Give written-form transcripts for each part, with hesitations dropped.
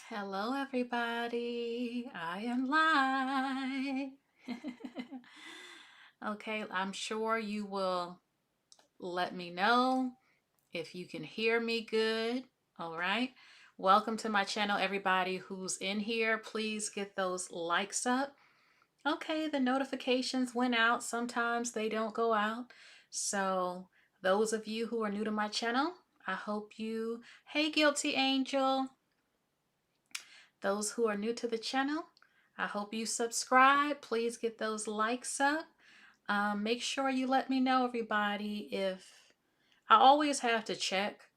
Hello, everybody. I am live. Okay, I'm sure you will let me know if you can hear me good. All right. Welcome to my channel, everybody who's in here. Please get those likes up. Okay, the notifications went out. Sometimes they don't go out. So, those of you who are new to my channel, I hope you. Hey, Guilty Angel. Those who are new to the channel, I hope you subscribe. Please get those likes up. Make sure you let me know, everybody, if I always have to check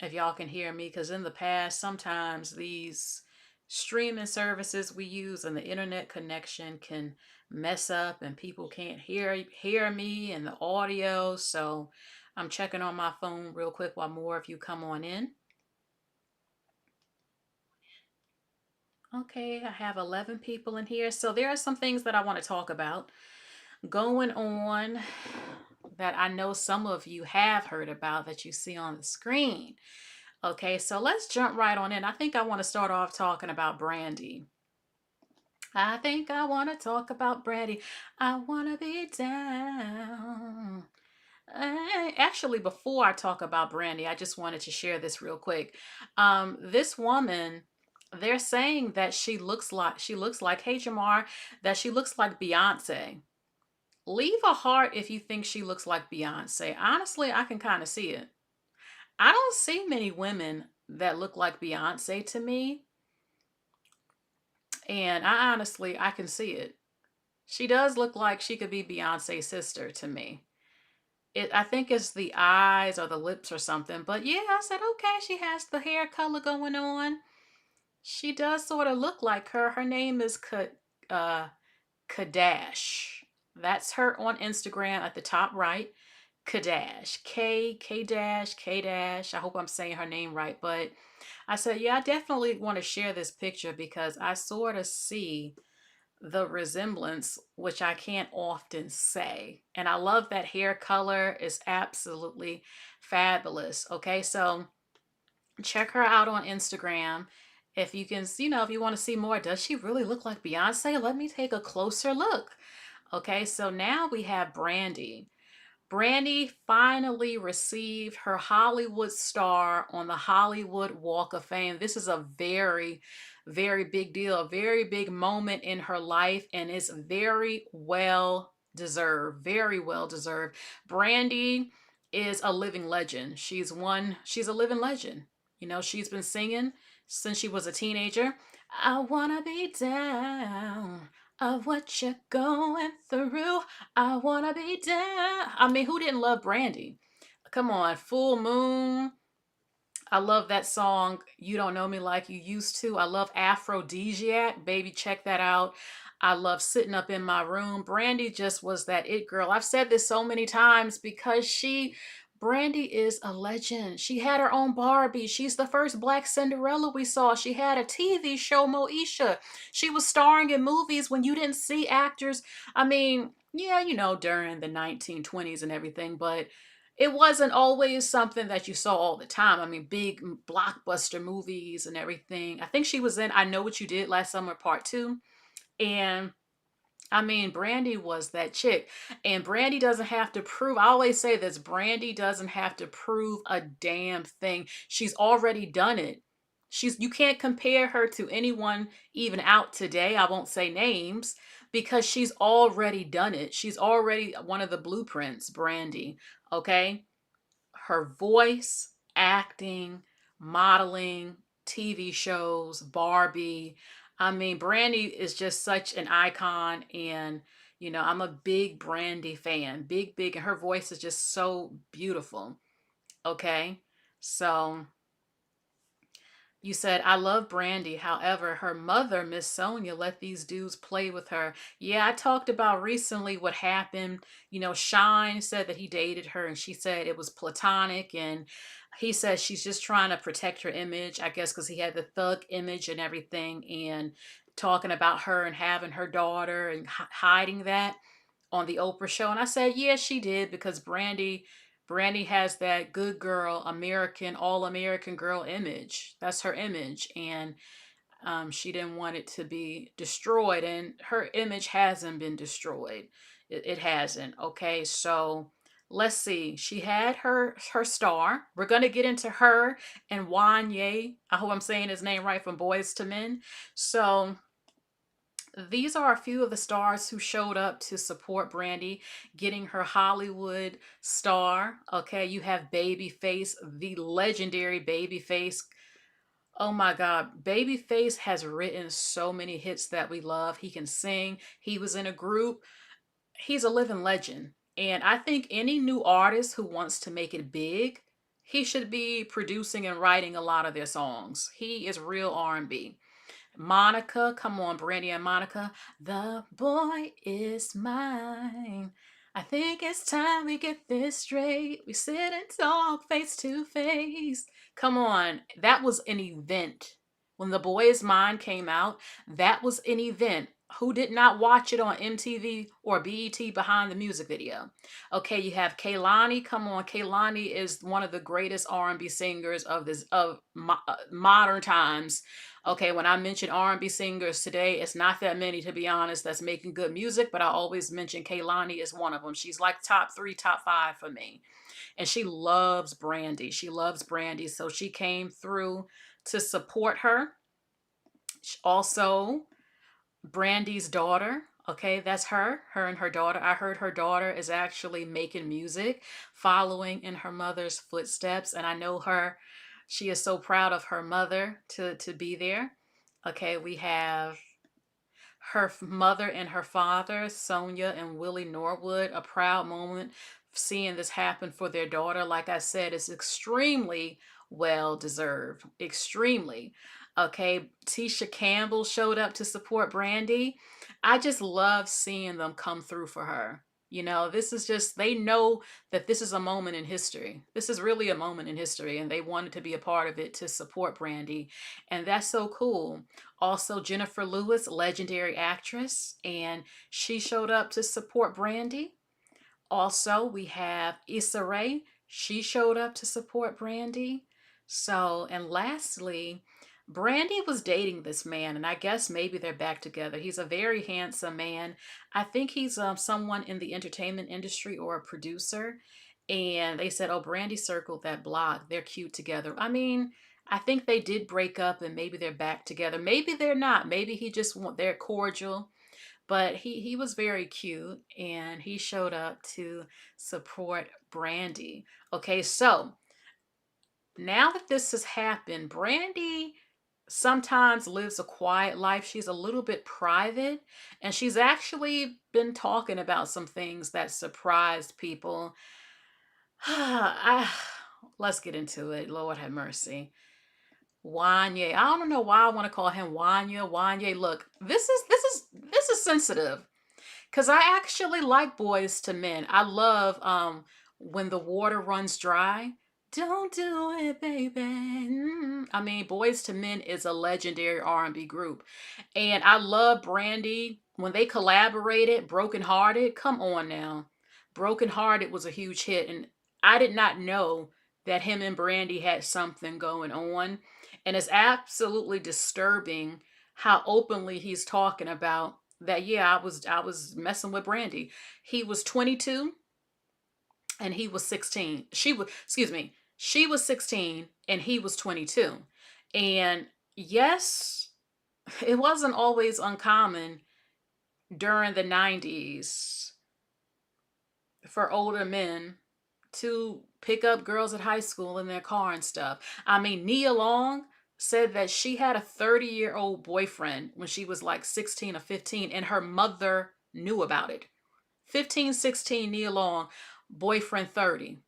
if y'all can hear me, because in the past, sometimes these streaming services we use and the internet connection can mess up and people can't hear me and the audio. So I'm checking on my phone real quick while more of you come on in. Okay, I have 11 people in here. So there are some things that I want to talk about going on that I know some of you have heard about that you see on the screen. Okay, so let's jump right on in. I think I want to start off talking about Brandy. I think I want to talk about Brandy. I want to be down. Actually, before I talk about Brandy, I just wanted to share this real quick. This woman, they're saying that she looks like, hey Jamar, that she looks like Beyonce. Leave a heart if you think she looks like Beyonce. Honestly, I can kind of see it. I don't see many women that look like Beyonce to me, and I can see it. She does look like she could be Beyonce's sister to me. I think it's the eyes or the lips or something. But yeah, I said, okay, she has the hair color going on. She does sort of look like her. Her name is uh, Kadash. That's her on Instagram at the top right. Kadash. K dash K dash. I hope I'm saying her name right. But I said, yeah, I definitely want to share this picture because I sort of see the resemblance, which I can't often say. And I love that hair color is absolutely fabulous. Okay, so check her out on Instagram. If you can, if you want to see more, does she really look like Beyonce? Let me take a closer look. Okay, so now we have Brandy. Brandy finally received her Hollywood star on the Hollywood Walk of Fame. This is a very, very big deal, a very big moment in her life, and it's very well deserved. Very well deserved. Brandy is a living legend. She's a living legend. She's been singing since she was a teenager. I wanna be down of what you're going through. I wanna be down. I mean, who didn't love Brandy? Come on, Full Moon. I love that song, You Don't Know Me Like You Used to. I love Aphrodisiac. Baby, check that out. I love Sitting Up in My Room. Brandy just was that it girl. I've said this so many times because Brandy is a legend. She had her own Barbie. She's the first Black Cinderella we saw. She had a TV show, Moesha. She was starring in movies when you didn't see actors. I mean, yeah, during the 1920s and everything, but it wasn't always something that you saw all the time. I mean, big blockbuster movies and everything. I think she was in I Know What You Did Last Summer Part 2. And I mean, Brandy was that chick. And Brandy doesn't have to prove, I always say this, Brandy doesn't have to prove a damn thing. She's already done it. You can't compare her to anyone even out today. I won't say names because she's already done it. She's already one of the blueprints, Brandy. Okay? Her voice, acting, modeling, TV shows, Barbie. I mean, Brandy is just such an icon, and I'm a big Brandy fan. Big, big, and her voice is just so beautiful. Okay? So you said, I love Brandy. However, her mother, Miss Sonia, let these dudes play with her. Yeah, I talked about recently what happened. Shine said that he dated her and she said it was platonic. And he said she's just trying to protect her image, I guess, because he had the thug image and everything. And talking about her and having her daughter and hiding that on the Oprah show. And I said, yeah, she did because Brandy has that good girl, American, all American girl image. That's her image. And She didn't want it to be destroyed, and her image hasn't been destroyed. It hasn't. Okay, so let's see. She had her star. We're gonna get into her and Wanya. I hope I'm saying his name right, from Boys to Men. So these are a few of the stars who showed up to support Brandy getting her Hollywood star. Okay, you have Babyface, the legendary Babyface. Oh my God, Babyface has written so many hits that we love. He can sing. He was in a group. He's a living legend. And I think any new artist who wants to make it big, he should be producing and writing a lot of their songs. He is real R&B. Monica, come on, Brandy and Monica. The boy is mine. I think it's time we get this straight. We sit and talk face to face. Come on, that was an event. When The Boy Is Mine came out, that was an event. Who did not watch it on MTV or BET behind the music video? Okay, you have Kaylani. Come on, Kaylani is one of the greatest R&B singers of modern times. Okay, when I mention R&B singers today, it's not that many, to be honest, that's making good music, but I always mention Kaylani is one of them. She's like top 3, top 5 for me. And she loves Brandy. She loves Brandy, so she came through to support her. Also, Brandy's daughter, okay, that's her and her daughter. I heard her daughter is actually making music, following in her mother's footsteps, and I know her. She is so proud of her mother to be there. Okay, we have her mother and her father, Sonia and Willie Norwood. A proud moment seeing this happen for their daughter. Like I said, it's extremely well deserved. Extremely. Okay, Tisha Campbell showed up to support Brandy. I just love seeing them come through for her. You know, this is just, they know that this is a moment in history. This is really a moment in history, and they wanted to be a part of it to support Brandy. And that's so cool. Also, Jennifer Lewis, legendary actress, and she showed up to support Brandy. Also, we have Issa Rae. She showed up to support Brandy. So, and lastly, Brandy was dating this man, and I guess maybe they're back together. He's a very handsome man. I think he's someone in the entertainment industry or a producer. And they said, oh, Brandy circled that block. They're cute together. I mean, I think they did break up and maybe they're back together. Maybe they're not. Maybe he just want they're cordial, but he was very cute and he showed up to support Brandy. Okay, so now that this has happened, Brandy sometimes lives a quiet life. She's a little bit private, and she's actually been talking about some things that surprised people. I, let's get into it. Lord have mercy. Wanya. I don't know why I want to call him Wanya. Wanya. Look, this is sensitive. Cause I actually like Boys to Men. I love when the water runs dry. Don't do it, baby. I mean, Boys to Men is a legendary R&B group, and I love Brandy when they collaborated. Broken Hearted, come on now, Broken Hearted was a huge hit, and I did not know that him and Brandy had something going on, and it's absolutely disturbing how openly he's talking about that. Yeah, I was messing with Brandy. He was 22 and he was 16. She was 16 and he was 22. And yes, it wasn't always uncommon during the 90s for older men to pick up girls at high school in their car and stuff. I mean, Nia Long said that she had a 30-year-old boyfriend when she was like 16 or 15 and her mother knew about it. 15, 16, Nia Long, boyfriend 30.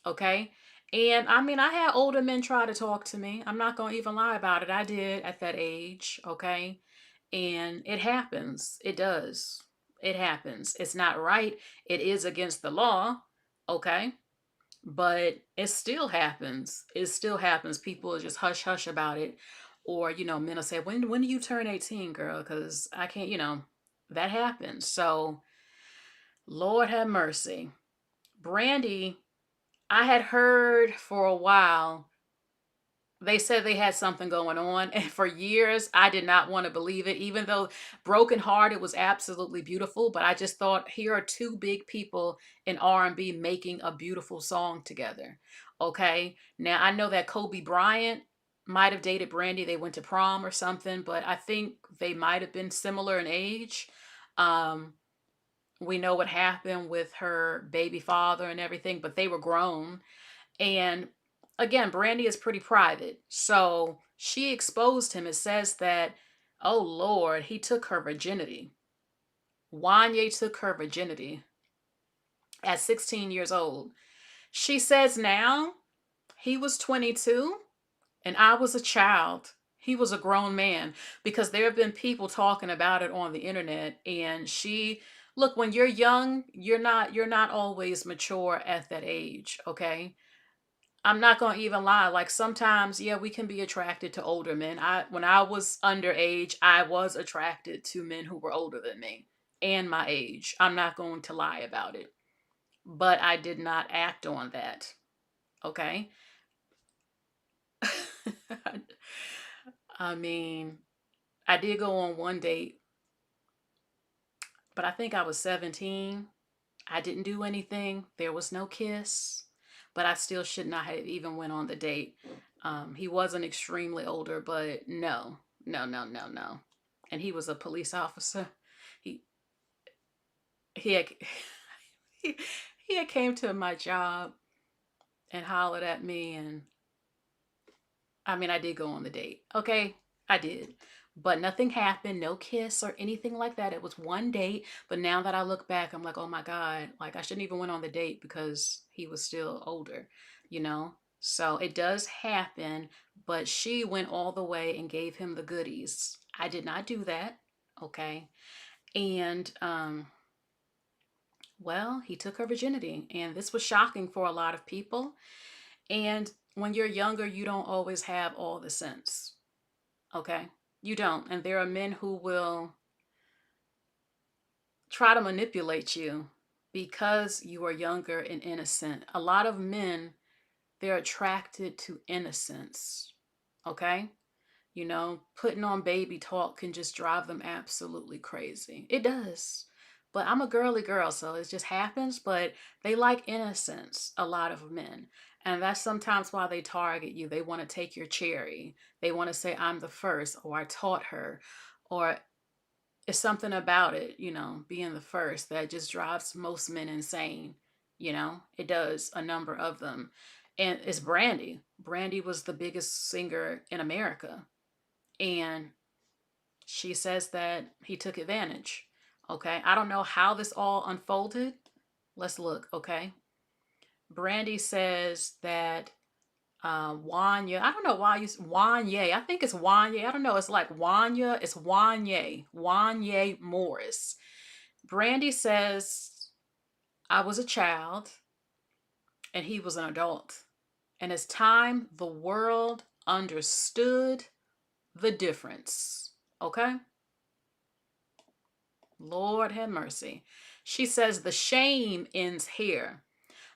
Okay? And I mean, I had older men try to talk to me. I'm not going to even lie about it. I did at that age. Okay? And it happens. It does. It happens. It's not right. It is against the law. Okay? But it still happens. It still happens. People just hush hush about it. Or, men will say, when do you turn 18, girl? Because I can't, that happens. So, Lord have mercy. Brandy, I had heard for a while They said they had something going on, and for years I did not want to believe it, even though Broken Hearted was absolutely beautiful. But I just thought, here are two big people in R&B making a beautiful song together. Okay, now I know that Kobe Bryant might have dated Brandy. They went to prom or something, but I think they might have been similar in age. Um, we know what happened with her baby father and everything, but they were grown. And again, Brandy is pretty private. So she exposed him. It says that, oh Lord, he took her virginity. Wanya took her virginity at 16 years old. She says now he was 22 and I was a child. He was a grown man, because there have been people talking about it on the internet. And she, look, when you're young, you're not always mature at that age, okay? I'm not gonna even lie. Like sometimes, yeah, we can be attracted to older men. When I was underage, I was attracted to men who were older than me and my age. I'm not going to lie about it. But I did not act on that. Okay. I mean, I did go on one date, but I think I was 17. I didn't do anything. There was no kiss, but I still should not have even went on the date. He wasn't extremely older, but no, no, no, no, no. And he was a police officer. He he had, he had came to my job and hollered at me, and I mean, I did go on the date. Okay, I did. But nothing happened, no kiss or anything like that. It was one date. But now that I look back, I'm like, oh my God, like I shouldn't even went on the date because he was still older, you know? So it does happen, but she went all the way and gave him the goodies. I did not do that. Okay. And well, he took her virginity. And this was shocking for a lot of people. And when you're younger, you don't always have all the sense. Okay? You don't. And there are men who will try to manipulate you because you are younger and innocent. A lot of men, they're attracted to innocence. Okay? You know, putting on baby talk can just drive them absolutely crazy. It does. But I'm a girly girl, so it just happens. But they like innocence, a lot of men. And that's sometimes why they target you. They want to take your cherry. They want to say, I'm the first, or I taught her, or it's something about it, you know, being the first that just drives most men insane. You know, it does, a number of them. And it's Brandy. Brandy was the biggest singer in America. And she says that he took advantage. Okay. I don't know how this all unfolded. Let's look. Okay. Brandy says that Wanya, I don't know why you Wanya. I think it's Wanya. I don't know. It's like Wanya. It's Wany Morris. Brandy says, I was a child and he was an adult. And it's time the world understood the difference. Okay? Lord have mercy. She says the shame ends here.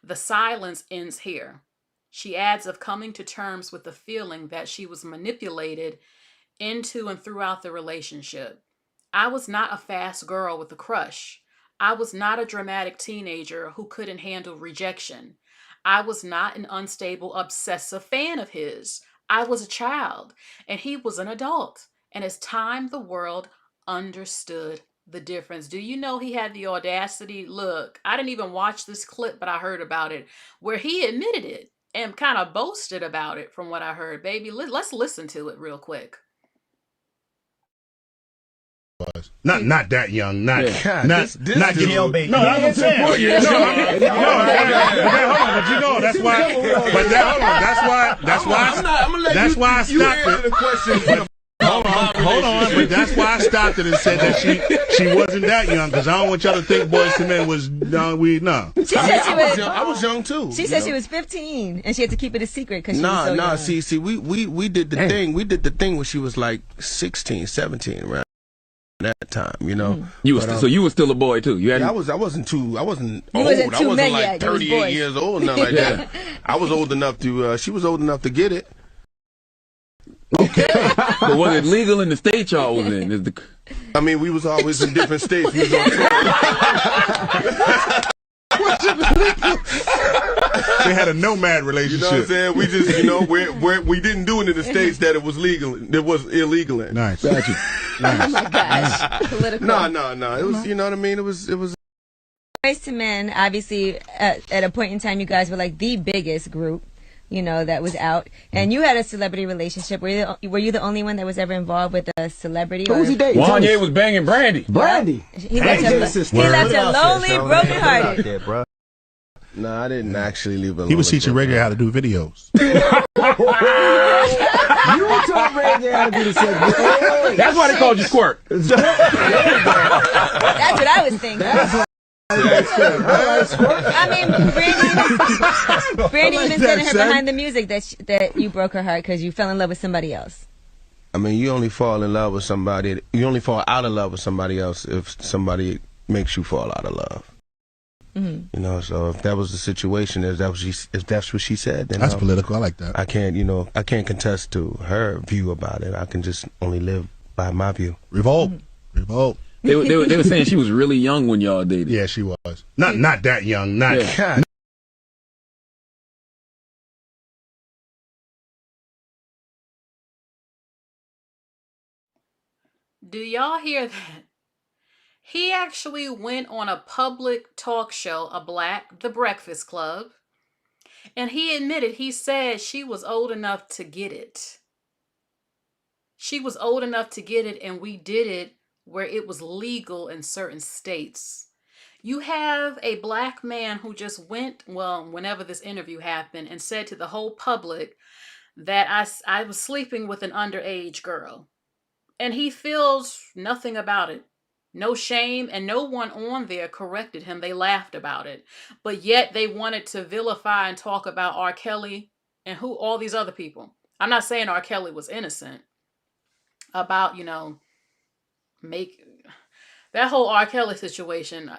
The silence ends here. She adds of coming to terms with the feeling that she was manipulated into and throughout the relationship. I was not a fast girl with a crush. I was not a dramatic teenager who couldn't handle rejection. I was not an unstable, obsessive fan of his. I was a child, and he was an adult. And it's time the world understood the difference. Do you know he had the audacity? Look, I didn't even watch this clip, but I heard about it, where he admitted it and kind of boasted about it from what I heard. Baby, let's listen to it real quick. Not that young, not Yeah. not jailbait. No, that's what I'm saying. Hold on, but you know that's why. But that's why I stopped it. Hold on, but that's why I stopped it and said that she wasn't that young, because I don't want y'all to think Boys to Men was no. She said she was. I was young too. She said she was 15 and she had to keep it a secret because she was so young. See, we did the thing. We did the thing when she was like 16, 17, right? That time, you know. You was so you were still a boy too. You hadn't. I wasn't old. You I wasn't wasn't many like yet. You was 38 boys. years old, nothing like that. I was old enough to. She was old enough to get it. Okay. But was it legal in the state y'all was in? I mean, we was always in different states. We was on tour. They had a nomad relationship. You know what I'm saying? We just, we didn't do it in the states that it was legal. It was illegal in. Nice. Gotcha. Nice. Oh my gosh. Political. No. It was, you know what I mean? It was. Boys to Men, obviously, at a point in time, you guys were like the biggest group, that was out. And you had a celebrity relationship. Were you the only one that was ever involved with a celebrity? Who was he dating? Wanya was banging Brandy. Brandy. He left you lonely, brokenhearted. No, I didn't actually leave alone. He was teaching Reggae how to do videos. You taught Reggae how to do the segment. That's why they called you Squirt. That's what I was thinking. I mean, Brandy even said in her behind the music that you broke her heart because you fell in love with somebody else. I mean, you only fall in love with somebody. You only fall out of love with somebody else if somebody makes you fall out of love. Mm-hmm. So if that was the situation, if that's what she said, then that's political. I like that. I can't contest to her view about it. I can just only live by my view. Revolt. Revolt. They were saying she was really young when y'all dated. Yeah, she was. Not that young. Not. Yeah. Do y'all hear that? He actually went on a public talk show, The Breakfast Club, and he said she was old enough to get it. She was old enough to get it, and we did it where it was legal in certain states. You have a black man who just went, whenever this interview happened, and said to the whole public that I was sleeping with an underage girl. And he feels nothing about it. No shame, and no one on there corrected him. They laughed about it. But yet they wanted to vilify and talk about R. Kelly and all these other people. I'm not saying R. Kelly was innocent. About, make that whole R. Kelly situation.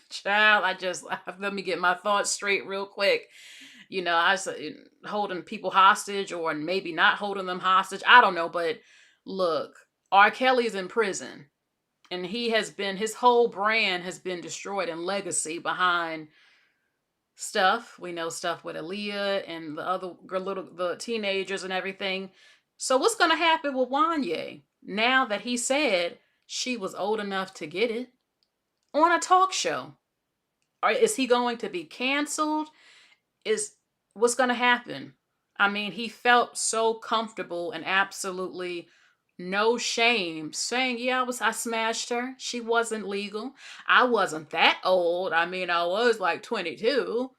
Child, let me get my thoughts straight real quick. I said holding people hostage or maybe not holding them hostage. I don't know, but look, R. Kelly's in prison, and his whole brand has been destroyed and legacy behind stuff. We know stuff with Aaliyah and the other the teenagers and everything. So what's going to happen with Wanya now that he said she was old enough to get it on a talk show? Or is he going to be canceled? What's going to happen? I mean, he felt so comfortable and absolutely no shame saying, I smashed her. She wasn't legal. I wasn't that old. I mean, I was like 22.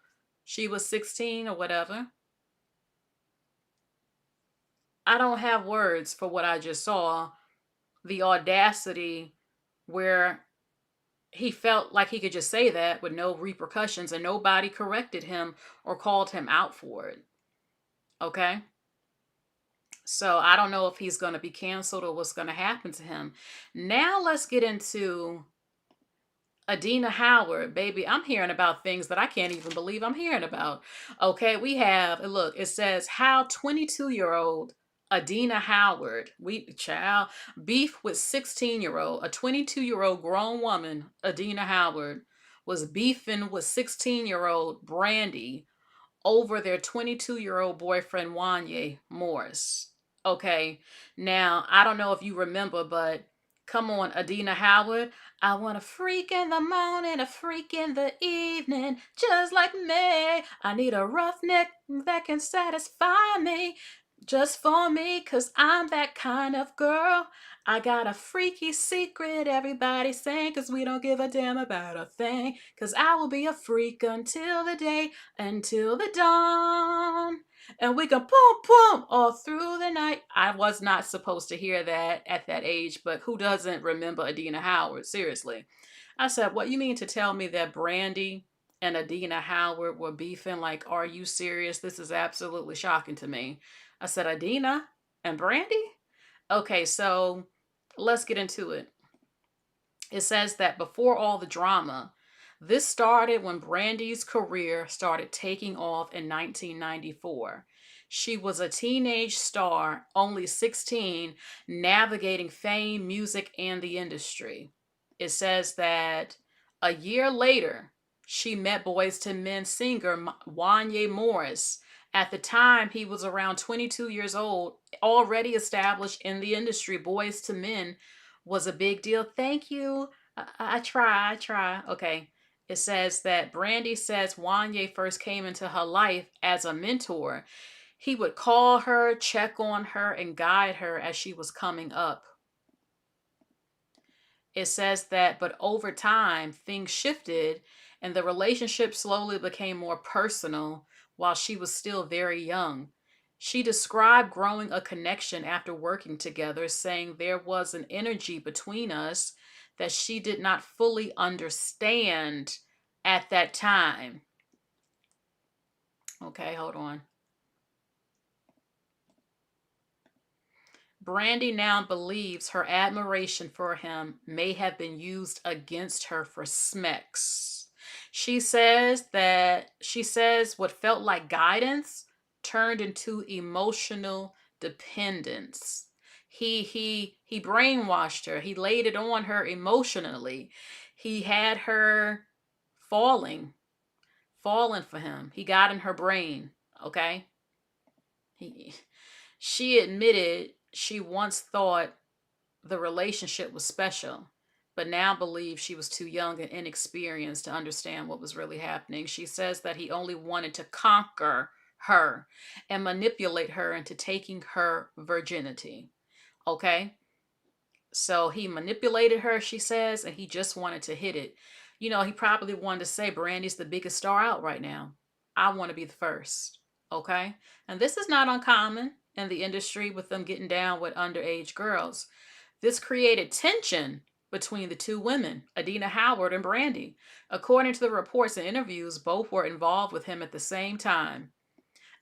She was 16 or whatever. I don't have words for what I just saw. The audacity where he felt like he could just say that with no repercussions and nobody corrected him or called him out for it. Okay? So I don't know if he's going to be canceled or what's going to happen to him. Now let's get into Adena Howard. Baby, I'm hearing about things that I can't even believe I'm hearing about. Okay, we have, look, it says how 22-year-old Adena Howard, beef with 16-year-old, a 22-year-old grown woman, Adena Howard, was beefing with 16-year-old Brandy over their 22-year-old boyfriend, Wany Morris. Okay, now, I don't know if you remember, but come on, Adena Howard. I want a freak in the morning, a freak in the evening, just like me. I need a roughneck that can satisfy me. Just for me, 'cause I'm that kind of girl. I got a freaky secret, everybody saying, 'cause we don't give a damn about a thing. 'Cause I will be a freak until the day, until the dawn. And we can boom, boom, all through the night. I was not supposed to hear that at that age, but who doesn't remember Adena Howard? Seriously. I said, what, you mean to tell me that Brandy and Adena Howard were beefing? Like, are you serious? This is absolutely shocking to me. I said, Adena and Brandy? Okay, so let's get into it. It says that before all the drama, This started when Brandy's career started taking off in 1994. She was a teenage star, only 16, navigating fame, music, and the industry. It says that a year later, she met Boyz II Men singer Wany Morris. At the time, he was around 22 years old, already established in the industry. Boyz II Men was a big deal. Thank you. I try. Okay. It says that Brandy says Wanya first came into her life as a mentor. He would call her, check on her, and guide her as she was coming up. It says that, but over time, things shifted and the relationship slowly became more personal while she was still very young. She described growing a connection after working together, saying there was an energy between us that she did not fully understand at that time. Okay, hold on. Brandy now believes her admiration for him may have been used against her for smecks. She says what felt like guidance turned into emotional dependence. He brainwashed her. He laid it on her emotionally. He had her falling for him. He got in her brain, okay? She admitted she once thought the relationship was special, but now believes she was too young and inexperienced to understand what was really happening. She says that he only wanted to conquer her and manipulate her into taking her virginity. Okay? So he manipulated her, she says, and he just wanted to hit it. You know, he probably wanted to say, Brandy's the biggest star out right now. I want to be the first. Okay? And this is not uncommon in the industry with them getting down with underage girls. This created tension between the two women, Adena Howard and Brandy. According to the reports and interviews, both were involved with him at the same time.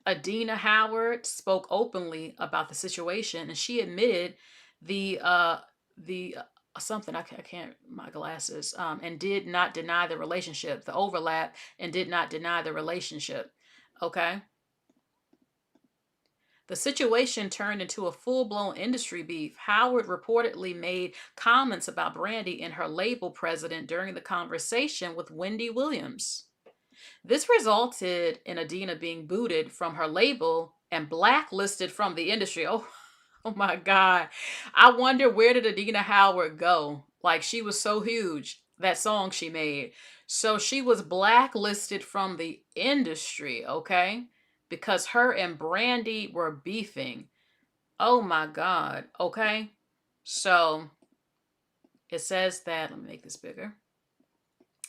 Adena Howard spoke openly about the situation, and she admitted the something I can't my glasses and did not deny the relationship, the overlap, and did not deny the relationship. Okay. The situation turned into a full-blown industry beef. Howard reportedly made comments about Brandy and her label president during the conversation with Wendy Williams. This resulted in Adena being booted from her label and blacklisted from the industry. Oh my God. I wonder, where did Adena Howard go? Like, she was so huge, that song she made. So she was blacklisted from the industry, okay? Because her and Brandy were beefing. Oh my God. Okay. So it says that, let me make this bigger.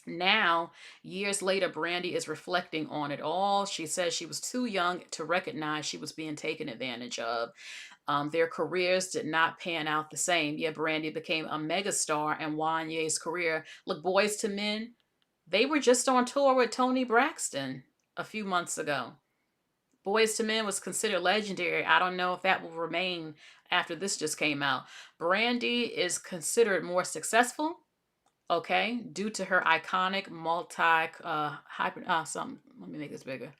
Now, years later, Brandy is reflecting on it all. She says she was too young to recognize she was being taken advantage of. Their careers did not pan out the same. Yeah, Brandy became a megastar and Wanya's career. Look, Boyz II Men, they were just on tour with Toni Braxton a few months ago. Boyz II Men was considered legendary. I don't know if that will remain after this just came out. Brandy is considered more successful, okay, due to her iconic let me make this bigger.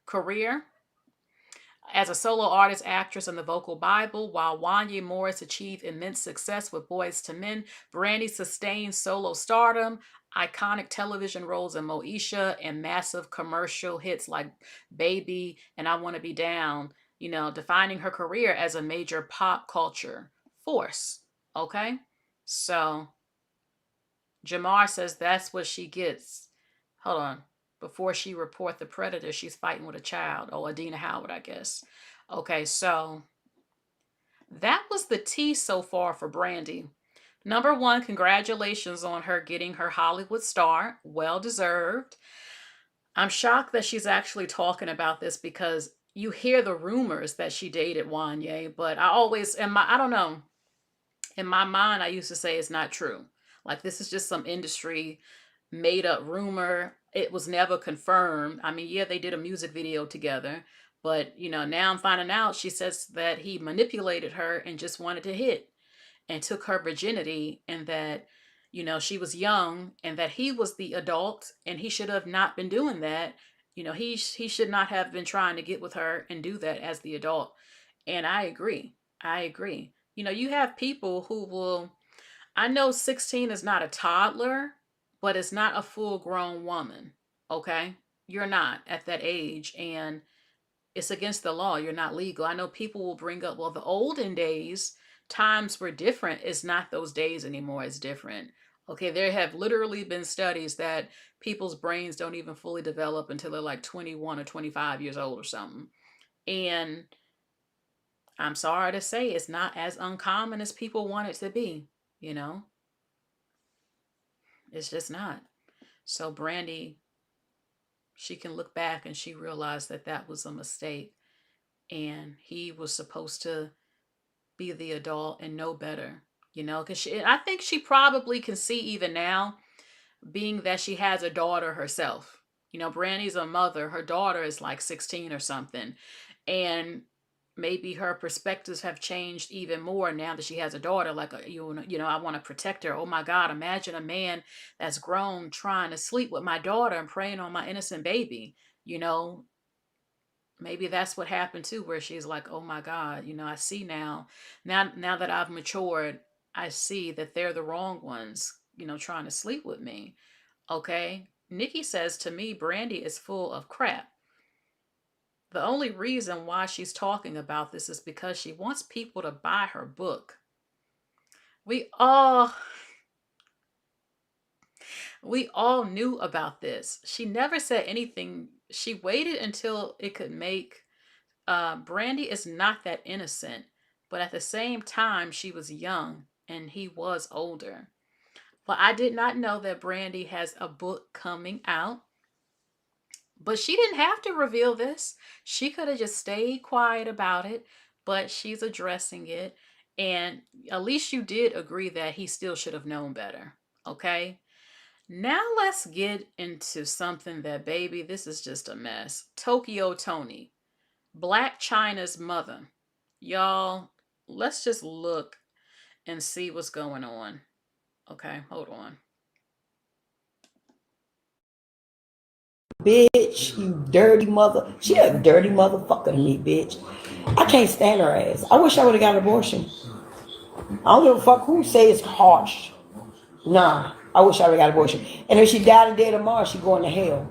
Career as a solo artist, actress, and the vocal Bible. While Wany Morris achieved immense success with Boyz II Men, Brandy sustained solo stardom, iconic television roles in Moesha, and massive commercial hits like Baby and I Want to Be Down, you know, defining her career as a major pop culture force. Okay? So, Jamar says that's what she gets. Hold on. Before she report the predator, she's fighting with a child. Oh, Adena Howard, I guess. Okay, so that was the tea so far for Brandy. Number one, congratulations on her getting her Hollywood star. Well deserved. I'm shocked that she's actually talking about this because you hear the rumors that she dated Wanya, but I don't know. In my mind, I used to say it's not true. Like, this is just some industry made up rumor. It was never confirmed. I mean, yeah, they did a music video together, but you know, now I'm finding out she says that he manipulated her and just wanted to hit and took her virginity, and that, she was young and that he was the adult and he should have not been doing that. He should not have been trying to get with her and do that as the adult. And I agree. I agree. You have people who will, I know 16 is not a toddler, but it's not a full grown woman. Okay? You're not at that age, and it's against the law. You're not legal. I know people will bring up, well, the olden days, times were different. It's not those days anymore. It's different. Okay, there have literally been studies that people's brains don't even fully develop until they're like 21 or 25 years old or something. And I'm sorry to say, it's not as uncommon as people want it to be, you know? It's just not. So Brandy, she can look back and she realized that that was a mistake. And he was supposed to be the adult and know better, because I think she probably can see even now, being that she has a daughter herself. Brandy's a mother. Her daughter is like 16 or something. And maybe her perspectives have changed even more now that she has a daughter. Like, I want to protect her. Oh my God, imagine a man that's grown trying to sleep with my daughter and preying on my innocent baby. Maybe that's what happened too, where she's like, oh my God, I see now that I've matured, I see that they're the wrong ones, trying to sleep with me. Okay. Nikki says to me, Brandy is full of crap. The only reason why she's talking about this is because she wants people to buy her book. We all knew about this. She never said anything. She waited until it could make. Brandy is not that innocent, but at the same time, she was young and he was older. But I did not know that Brandy has a book coming out. But she didn't have to reveal this. She could have just stayed quiet about it, but she's addressing it. And at least you did agree that he still should have known better. Okay? Now let's get into something that, baby, this is just a mess. Tokio Toni, Black Chyna's mother. Y'all, let's just look and see what's going on. Okay, hold on. Bitch, you dirty mother. She a dirty motherfucker to me, bitch. I can't stand her ass. I wish I would have got an abortion. I don't give a fuck who say it's harsh. Nah, I wish I would have got an abortion. And if she died a day tomorrow, she going to hell.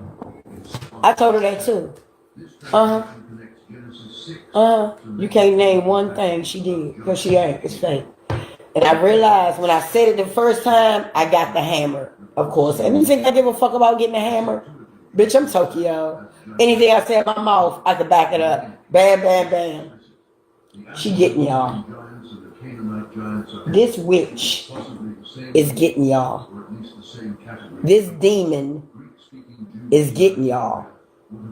I told her that too. You can't name one thing she did because she ain't. It's fake. And I realized when I said it the first time, I got the hammer, of course. And you think I give a fuck about getting the hammer? Bitch, I'm Tokio. Anything I say in my mouth, I can back it up. Bam, bam, bam. She getting y'all. This witch is getting y'all. This demon is getting y'all.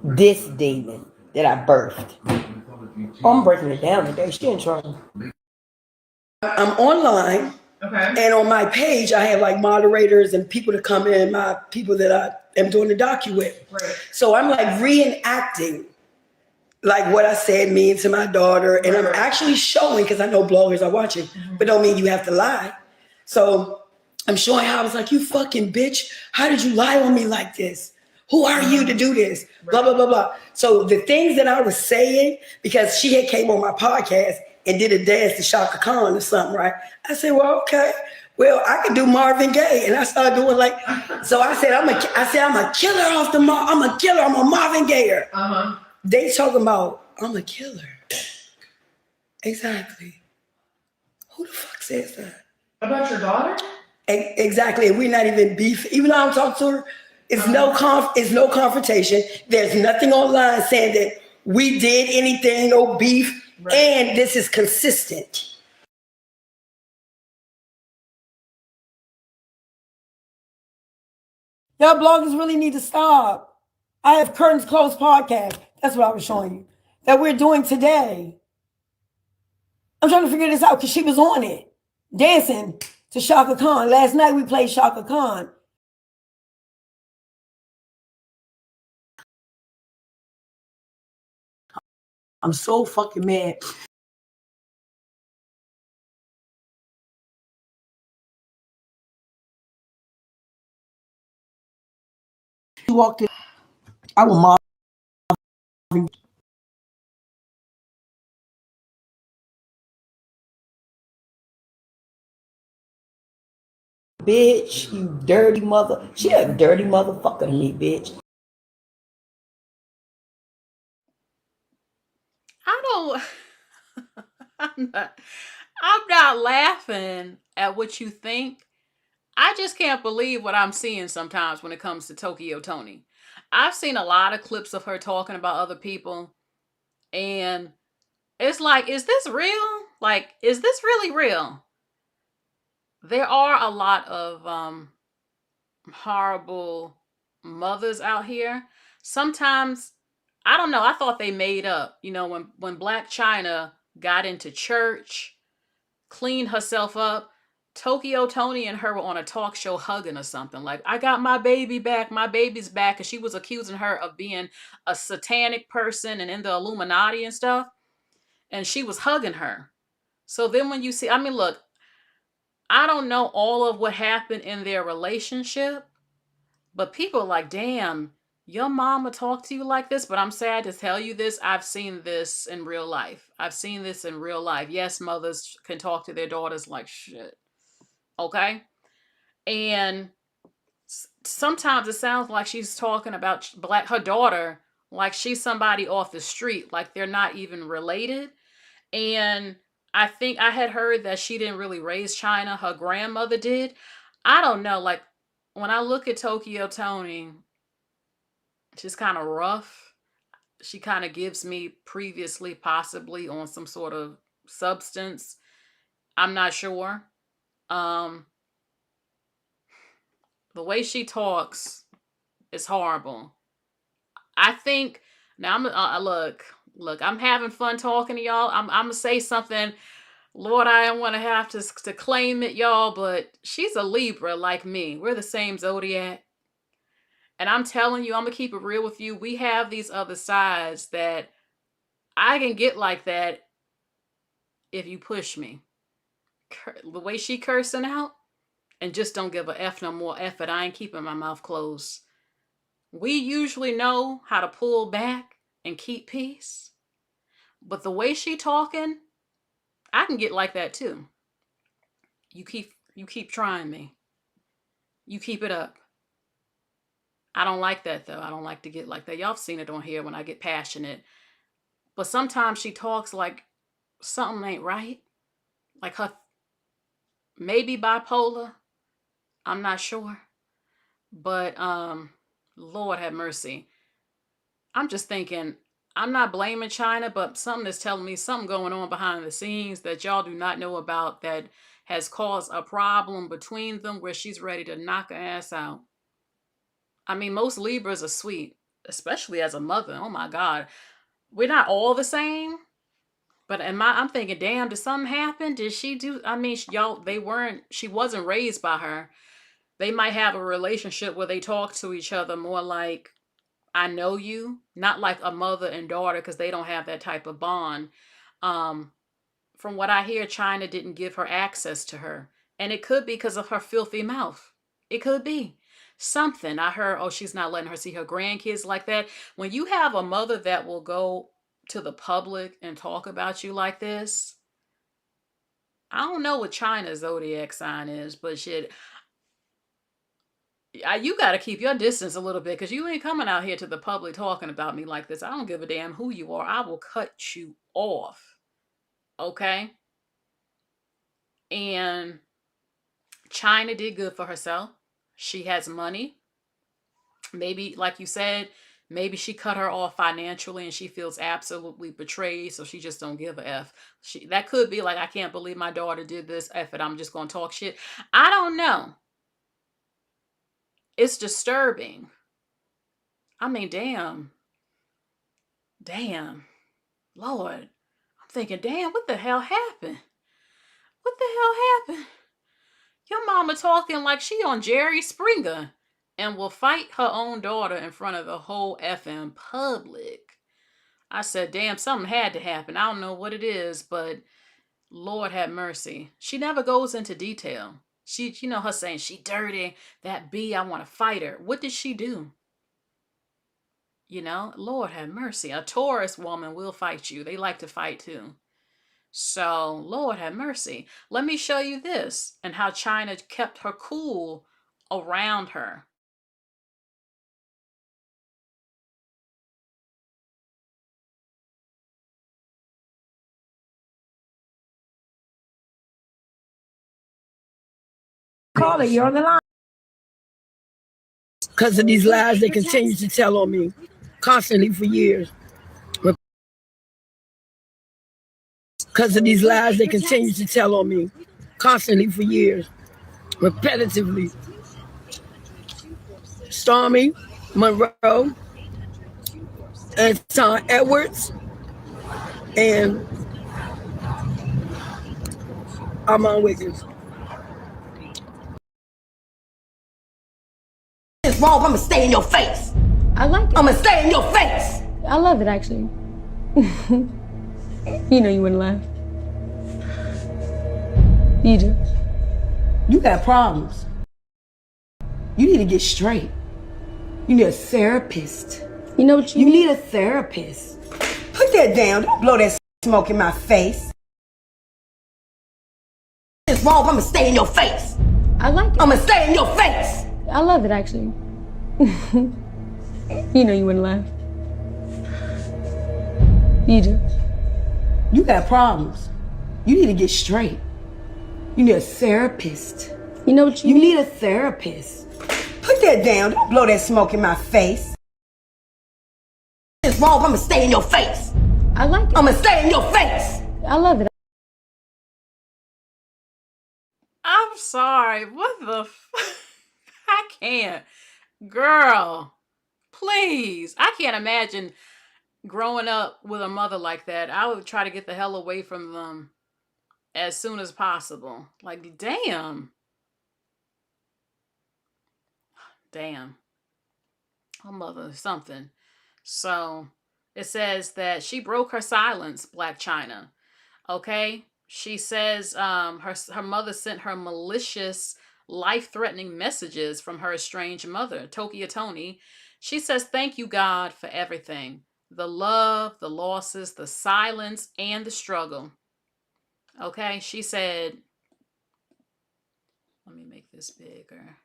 This demon that I birthed. Oh, I'm breaking it down today. She in trouble. I'm online. Okay. And on my page, I have like moderators and people to come in, my people that I am doing the docu with. Right. So I'm like reenacting like what I said mean to my daughter. And I'm actually showing, because I know bloggers are watching, but don't mean you have to lie. So I'm showing how I was like, you fucking bitch, how did you lie on me like this? Who are you to do this? Blah, blah, blah, blah. So the things that I was saying, because she had came on my podcast and did a dance to Shaka Khan or something, right? I said, well, okay. Well, I can do Marvin Gaye. And I started doing like, so I said, I'm a killer off the I'm a killer. I'm a Marvin Gayer. They talking about, I'm a killer. Exactly. Who the fuck says that? About your daughter? Exactly. And we're not even beef. Even though I'm talking to her, it's no confrontation. There's nothing online saying that we did anything, no beef. Right. And this is consistent. Y'all bloggers really need to stop. I have Curtains Closed podcast. That's what I was showing you. That we're doing today. I'm trying to figure this out because she was on it. Dancing to Shaka Khan. Last night we played Shaka Khan. I'm so fucking mad. walked in, I will mob you. Bitch, you dirty mother. She a dirty motherfucker to me, bitch. I don't. I'm not laughing at what you think. I just can't believe what I'm seeing sometimes when it comes to Tokio Toni. I've seen a lot of clips of her talking about other people, and it's like, is this real? Like, is this really real? There are a lot of horrible mothers out here. Sometimes, I don't know, I thought they made up. You know, when Black Chyna got into church, cleaned herself up, Tokio Toni and her were on a talk show hugging or something. Like, I got my baby back, my baby's back. And she was accusing her of being a satanic person and in the Illuminati and stuff. And she was hugging her. So then when you see, I mean, look, I don't know all of what happened in their relationship, but people are like, damn, your mama talk to you like this? But I'm sad to tell you this. I've seen this in real life. I've seen this in real life. Yes, mothers can talk to their daughters like shit. Okay? And sometimes it sounds like she's talking about her daughter like she's somebody off the street, like they're not even related. And I think I had heard that she didn't really raise Chyna. Her grandmother did. I don't know. Like, when I look at Tokio Toni, she's kind of rough. She kind of gives me previously possibly on some sort of substance. I'm not sure. Um, the way she talks is horrible. I think now look, I'm having fun talking to y'all. I'm gonna say something. Lord, I don't want to have to claim it, y'all, but she's a Libra like me. We're the same zodiac. And I'm telling you, I'm going to keep it real with you. We have these other sides that I can get like that if you push me. The way she cursing out, and just don't give a F no more effort. I ain't keeping my mouth closed. We usually know how to pull back and keep peace. But the way she talking, I can get like that too. You keep trying me. You keep it up. I don't like that though. I don't like to get like that. Y'all have seen it on here when I get passionate. But sometimes she talks like something ain't right. Like her maybe bipolar. I'm not sure. But Lord have mercy. I'm just thinking, I'm not blaming Chyna, but something is telling me something going on behind the scenes that y'all do not know about that has caused a problem between them where she's ready to knock her ass out. I mean, most Libras are sweet, especially as a mother. Oh my God. We're not all the same. But I'm thinking, damn, did something happen? Did she do? I mean, y'all, she wasn't raised by her. They might have a relationship where they talk to each other more like, I know you, not like a mother and daughter, because they don't have that type of bond. From what I hear, Chyna didn't give her access to her. And it could be because of her filthy mouth. It could be. Something. I heard, oh, she's not letting her see her grandkids like that. When you have a mother that will go to the public and talk about you like this, I don't know what Chyna's zodiac sign is, but shit, you got to keep your distance a little bit because you ain't coming out here to the public talking about me like this. I don't give a damn who you are. I will cut you off. Okay? And Chyna did good for herself. She has money. Maybe, like you said, maybe she cut her off financially and she feels absolutely betrayed, so she just don't give a F. That could be like, I can't believe my daughter did this. F it, I'm just going to talk shit. I don't know. It's disturbing. I mean, damn. Lord. I'm thinking, damn, what the hell happened? What the hell happened? Your mama talking like she on Jerry Springer and will fight her own daughter in front of the whole effing public. I said, damn, something had to happen. I don't know what it is, but Lord have mercy. She never goes into detail. Her saying she dirty, that B, I want to fight her. What did she do? You know, Lord have mercy. A Taurus woman will fight you. They like to fight too. So, Lord have mercy. Let me show you this and how Chyna kept her cool around her. Call it, you're on the line. Because of these lies they continue to tell on me constantly for years. Because of these lies they continue to tell on me constantly for years, repetitively. Stormy, Monroe, Anton Edwards, and Armand Wiggins. It's wrong, I'ma stay in your face. I like it. I'ma stay in your face. I love it, actually. You know you wouldn't laugh. You do. You got problems. You need to get straight. You need a therapist. You know what you need a therapist. Put that down. Don't blow that smoke in my face. It's wrong, I'ma stay in your face. I like it. I'ma stay in your face. I love it, actually. You know you wouldn't laugh. You do. You got problems. You need to get straight. You need a therapist. You know what you need a therapist. Put that down. Don't blow that smoke in my face. It's wrong, I'ma stay in your face. I like it. I'ma stay in your face. I love it. I'm sorry. What the I can't. Girl, please. I can't imagine growing up with a mother like that. I would try to get the hell away from them as soon as possible. Like, damn. Damn. Her mother is something. So, it says that she broke her silence, Black Chyna. Okay? She says her mother sent her malicious, life-threatening messages from her estranged mother, Tokio Toni. She says, thank you, God, for everything. The love, the losses, the silence, and the struggle. Okay? She said, let me make this bigger.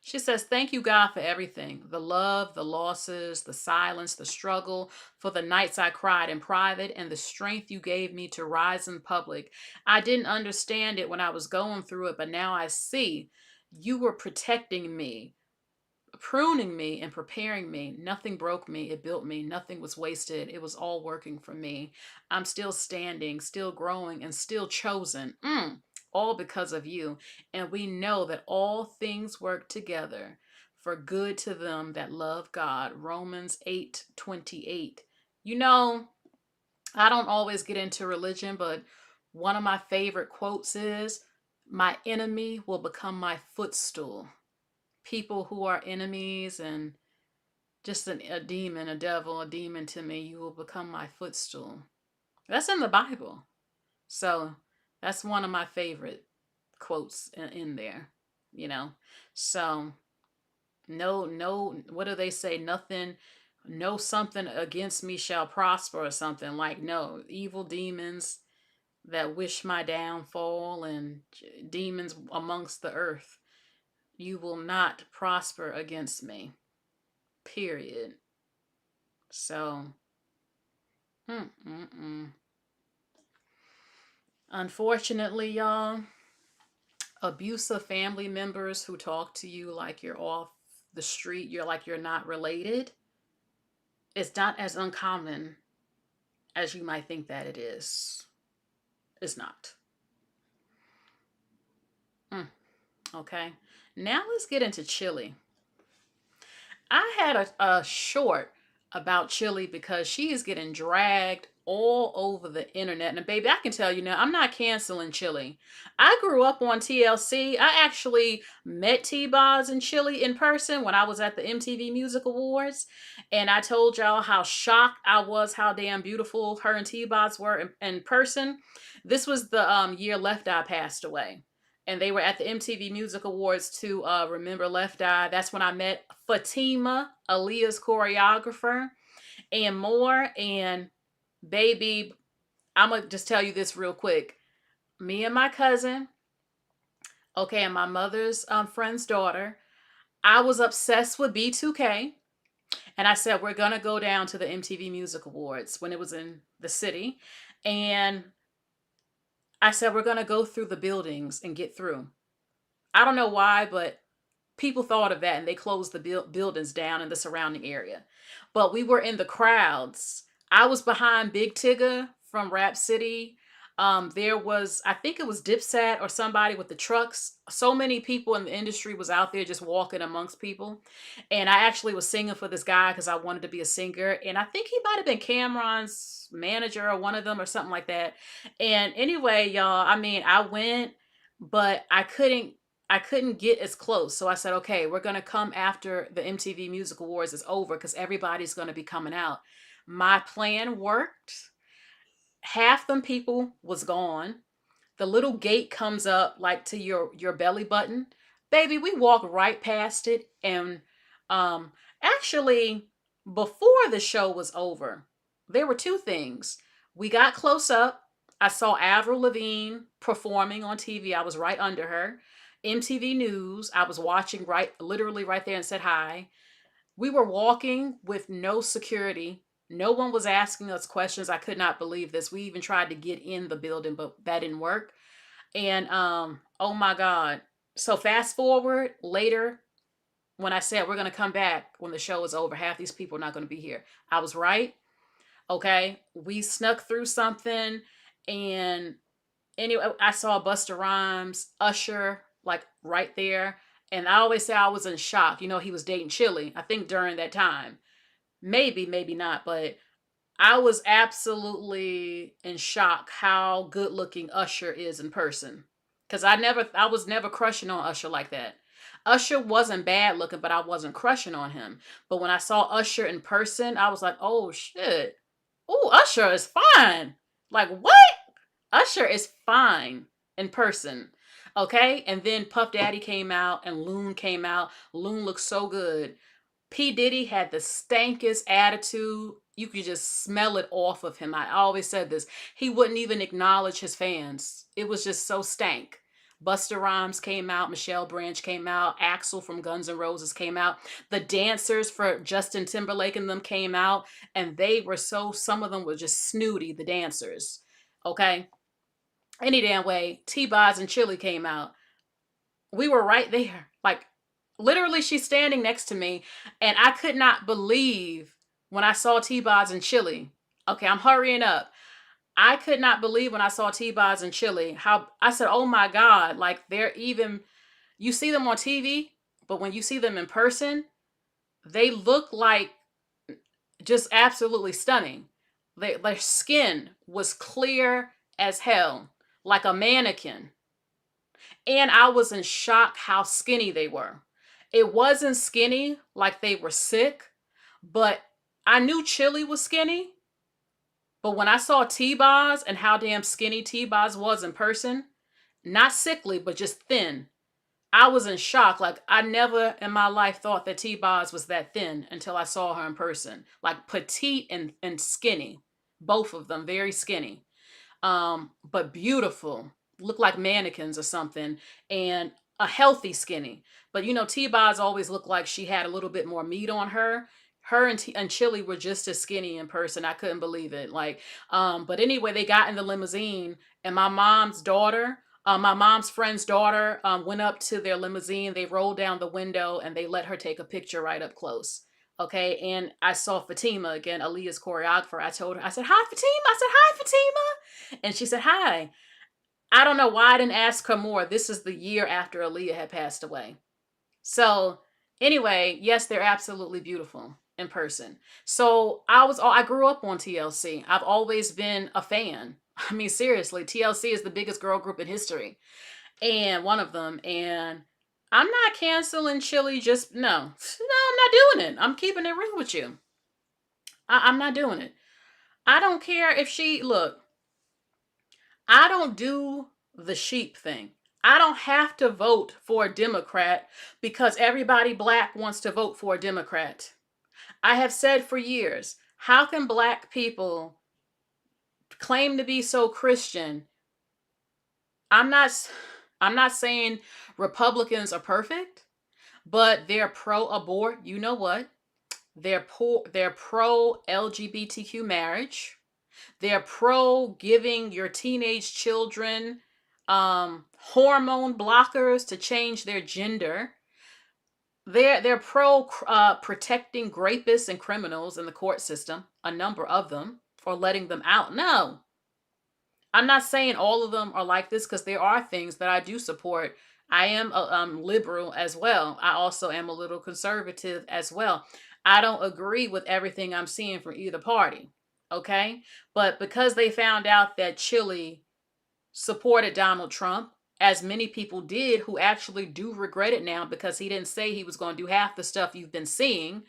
She says, thank you, God, for everything. The love, the losses, the silence, the struggle, for the nights I cried in private, and the strength you gave me to rise in public. I didn't understand it when I was going through it, but now I see you were protecting me, pruning me, and preparing me. Nothing broke me. It built me. Nothing was wasted. It was all working for me. I'm still standing, still growing, and still chosen. All because of you. And we know that all things work together for good to them that love God. Romans 8:28. You know, I don't always get into religion, but one of my favorite quotes is, my enemy will become my footstool. People who are enemies and just a demon, a devil, a demon to me, you will become my footstool. That's in the Bible. So that's one of my favorite quotes in there, you know. So no, what do they say? Nothing, no something against me shall prosper, or something. Like, no, evil demons that wish my downfall and demons amongst the earth, you will not prosper against me, period. So unfortunately, y'all, abusive family members who talk to you like you're off the street, you're not related, it's not as uncommon as you might think that it is. It's not. Okay. Now let's get into Chilli. I had a short about Chilli because she is getting dragged all over the internet. And baby, I can tell you now, I'm not canceling Chilli. I grew up on TLC. I actually met T-Boz and Chilli in person when I was at the MTV Music Awards. And I told y'all how shocked I was how damn beautiful her and T-Boz were in person. This was the year Left Eye passed away. and they were at the MTV Music Awards to Remember Left Eye. That's when I met Fatima, Aaliyah's choreographer, and more. And baby, I'm gonna just tell you this real quick. Me and my cousin, okay, and my mother's friend's daughter, I was obsessed with B2K. And I said, we're going to go down to the MTV Music Awards when it was in the city. And I said, we're going to go through the buildings and get through. I don't know why, but people thought of that and they closed the buildings down in the surrounding area. But we were in the crowds. I was behind Big Tigger from Rap City. There was, I think it was Dipset or somebody with the trucks. So many people in the industry was out there just walking amongst people. And I actually was singing for this guy because I wanted to be a singer. And I think he might have been Cameron's manager or one of them or something like that. And anyway, y'all, I mean, I went, but I couldn't get as close. So I said, okay, we're going to come after the MTV Music Awards is over because everybody's going to be coming out. My plan worked. Half them people was gone. The little gate comes up like to your belly button. Baby, we walked right past it. And actually, before the show was over, there were two things. We got close up. I saw Avril Lavigne performing on TV. I was right under her. MTV News. I was watching literally right there and said hi. We were walking with no security. No one was asking us questions. I could not believe this. We even tried to get in the building, but that didn't work. And oh my God. So fast forward later, when I said we're going to come back when the show is over, half these people are not going to be here. I was right. Okay. We snuck through something. And anyway, I saw Busta Rhymes, Usher, like right there. And I always say I was in shock. You know, he was dating Chilli, I think during that time. Maybe, maybe not, but I was absolutely in shock how good looking Usher is in person. Cause I was never crushing on Usher like that. Usher wasn't bad looking, but I wasn't crushing on him. But when I saw Usher in person, I was like, oh shit. Oh, Usher is fine. Like what? Usher is fine in person. Okay. And then Puff Daddy came out and Loon came out. Loon looked so good. P. Diddy had the stankest attitude. You could just smell it off of him. I always said this. He wouldn't even acknowledge his fans. It was just so stank. Busta Rhymes came out. Michelle Branch came out. Axl from Guns N' Roses came out. The dancers for Justin Timberlake and them came out. And they were some of them were just snooty, the dancers. Okay? Any damn way. T-Boz and Chilli came out. We were right there. Like, literally, she's standing next to me, and I could not believe when I saw T-Boz and Chilli. Okay, I'm hurrying up. I could not believe when I saw T-Boz and Chilli how I said, oh my God, like you see them on TV, but when you see them in person, they look like just absolutely stunning. Their skin was clear as hell, like a mannequin. And I was in shock how skinny they were. It wasn't skinny like they were sick, but I knew Chilli was skinny. But when I saw T-Boz and how damn skinny T-Boz was in person, not sickly, but just thin, I was in shock. Like, I never in my life thought that T-Boz was that thin until I saw her in person. Like, petite and skinny. Both of them, very skinny. But beautiful. Looked like mannequins or something. And a healthy skinny. But you know, T-Boz always looked like she had a little bit more meat on her. Her and Chilli were just as skinny in person. I couldn't believe it. Like, but anyway, they got in the limousine, and my mom's friend's daughter, went up to their limousine. They rolled down the window and they let her take a picture right up close. Okay. And I saw Fatima again, Aaliyah's choreographer. I told her, I said, hi, Fatima. I said, hi, Fatima. And she said, hi. I don't know why I didn't ask her more. This is the year after Aaliyah had passed away. So anyway, yes, they're absolutely beautiful in person. So I grew up on TLC. I've always been a fan. I mean, seriously, TLC is the biggest girl group in history. And one of them. And I'm not canceling Chilli no, I'm not doing it. I'm keeping it real with you. I'm not doing it. I don't care if look, I don't do the sheep thing. I don't have to vote for a Democrat because everybody black wants to vote for a Democrat. I have said for years, how can black people claim to be so Christian? I'm not saying Republicans are perfect, but they're pro-abort. You know what? They're pro LGBTQ marriage. They're pro giving your teenage children hormone blockers to change their gender. They're pro protecting rapists and criminals in the court system, a number of them, or letting them out. No, I'm not saying all of them are like this because there are things that I do support. I am a liberal as well. I also am a little conservative as well. I don't agree with everything I'm seeing from either party. Okay. But because they found out that Chilli supported Donald Trump, as many people did who actually do regret it now because he didn't say he was going to do half the stuff you've been seeing.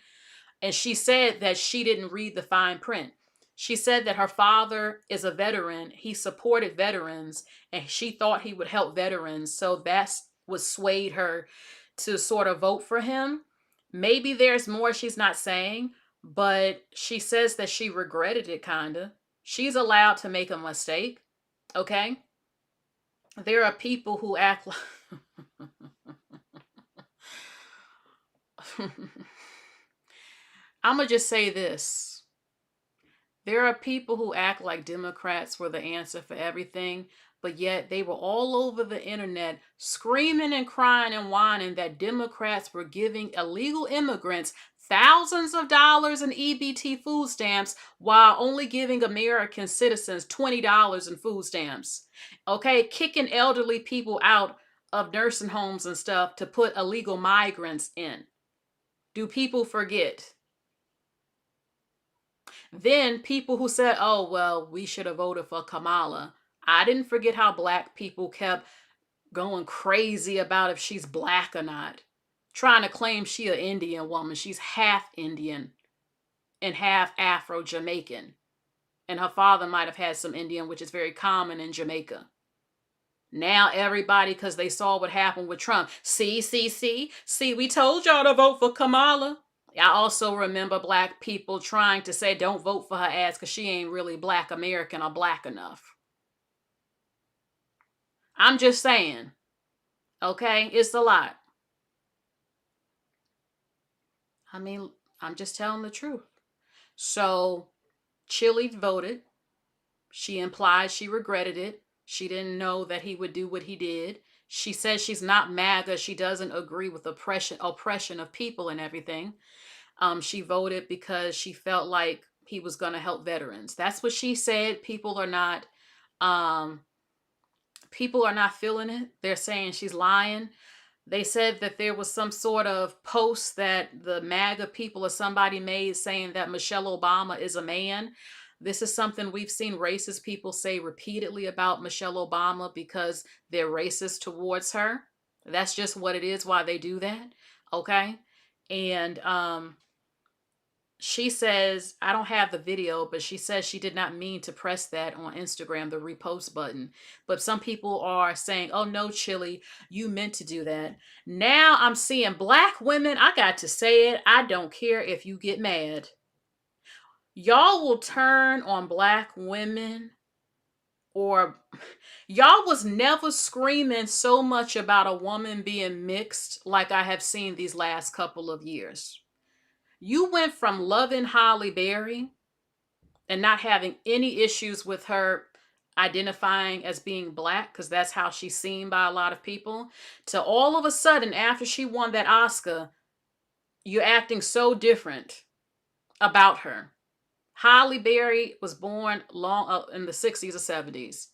And she said that she didn't read the fine print. She said that her father is a veteran. He supported veterans and she thought he would help veterans. So that's what swayed her to sort of vote for him. Maybe there's more she's not saying, but she says that she regretted it, kind of. She's allowed to make a mistake, okay? There are people who act like... I'm going to just say this. There are people who act like Democrats were the answer for everything, but yet they were all over the internet screaming and crying and whining that Democrats were giving illegal immigrants thousands of dollars in EBT food stamps while only giving American citizens $20 in food stamps. Okay, kicking elderly people out of nursing homes and stuff to put illegal migrants in. Do people forget? Then people who said, oh, well, we should have voted for Kamala. I didn't forget how black people kept going crazy about if she's black or not. Trying to claim she an Indian woman. She's half Indian and half Afro-Jamaican. And her father might have had some Indian, which is very common in Jamaica. Now everybody, because they saw what happened with Trump. See, we told y'all to vote for Kamala. I also remember black people trying to say don't vote for her ass because she ain't really black American or black enough. I'm just saying. Okay? It's a lot. I mean, I'm just telling the truth. So, Chilli voted. She implied she regretted it. She didn't know that he would do what he did. She says she's not MAGA. She doesn't agree with oppression of people and everything. She voted because she felt like he was going to help veterans. That's what she said. People are not feeling it. They're saying she's lying. They said that there was some sort of post that the MAGA people or somebody made saying that Michelle Obama is a man. This is something we've seen racist people say repeatedly about Michelle Obama because they're racist towards her. That's just what it is, why they do that. Okay? And she says, I don't have the video, but she says she did not mean to press that on Instagram, the repost button. But some people are saying, oh no, Chilli, you meant to do that. Now I'm seeing black women, I got to say it, I don't care if you get mad. Y'all will turn on black women, or y'all was never screaming so much about a woman being mixed like I have seen these last couple of years. You went from loving Halle Berry and not having any issues with her identifying as being black, because that's how she's seen by a lot of people, to all of a sudden, after she won that Oscar, you're acting so different about her. Halle Berry was born long in the 60s or 70s.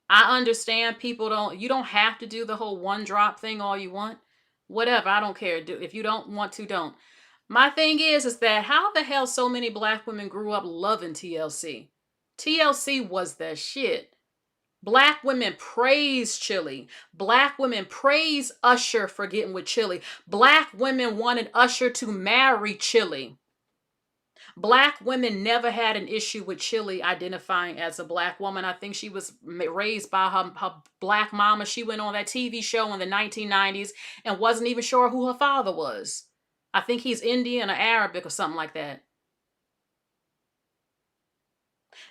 I understand you don't have to do the whole one drop thing all you want. Whatever, I don't care. If you don't want to, don't. My thing is that how the hell so many black women grew up loving TLC? TLC was the shit. Black women praise Chilli. Black women praise Usher for getting with Chilli. Black women wanted Usher to marry Chilli. Black women never had an issue with Chilli identifying as a black woman. I think she was raised by her black mama. She went on that TV show in the 1990s and wasn't even sure who her father was. I think he's Indian or Arabic or something like that.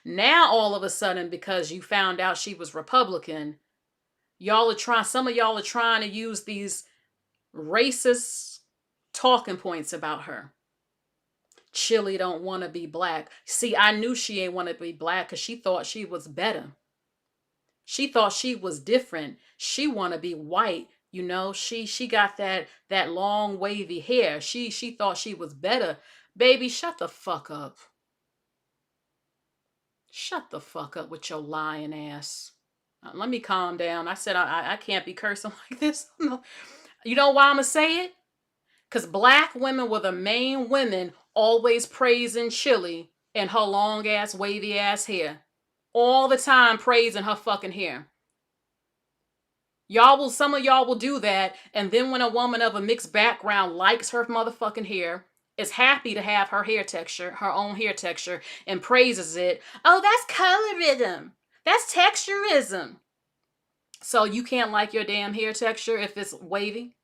Now, all of a sudden, because you found out she was Republican, some of y'all are trying to use these racist talking points about her. Chilli don't want to be black. See, I knew she ain't want to be black because she thought she was better. She thought she was different. She want to be white. You know, she got that long wavy hair. She thought she was better. Baby, shut the fuck up. Shut the fuck up with your lying ass. Let me calm down. I said I can't be cursing like this. You know why I'm going to say it? Because black women were the main women always praising Chilli and her long ass, wavy ass hair. All the time praising her fucking hair. Some of y'all will do that, and then when a woman of a mixed background likes her motherfucking hair, is happy to have her hair texture, her own hair texture, and praises it. Oh, that's colorism. That's texturism. So you can't like your damn hair texture if it's wavy?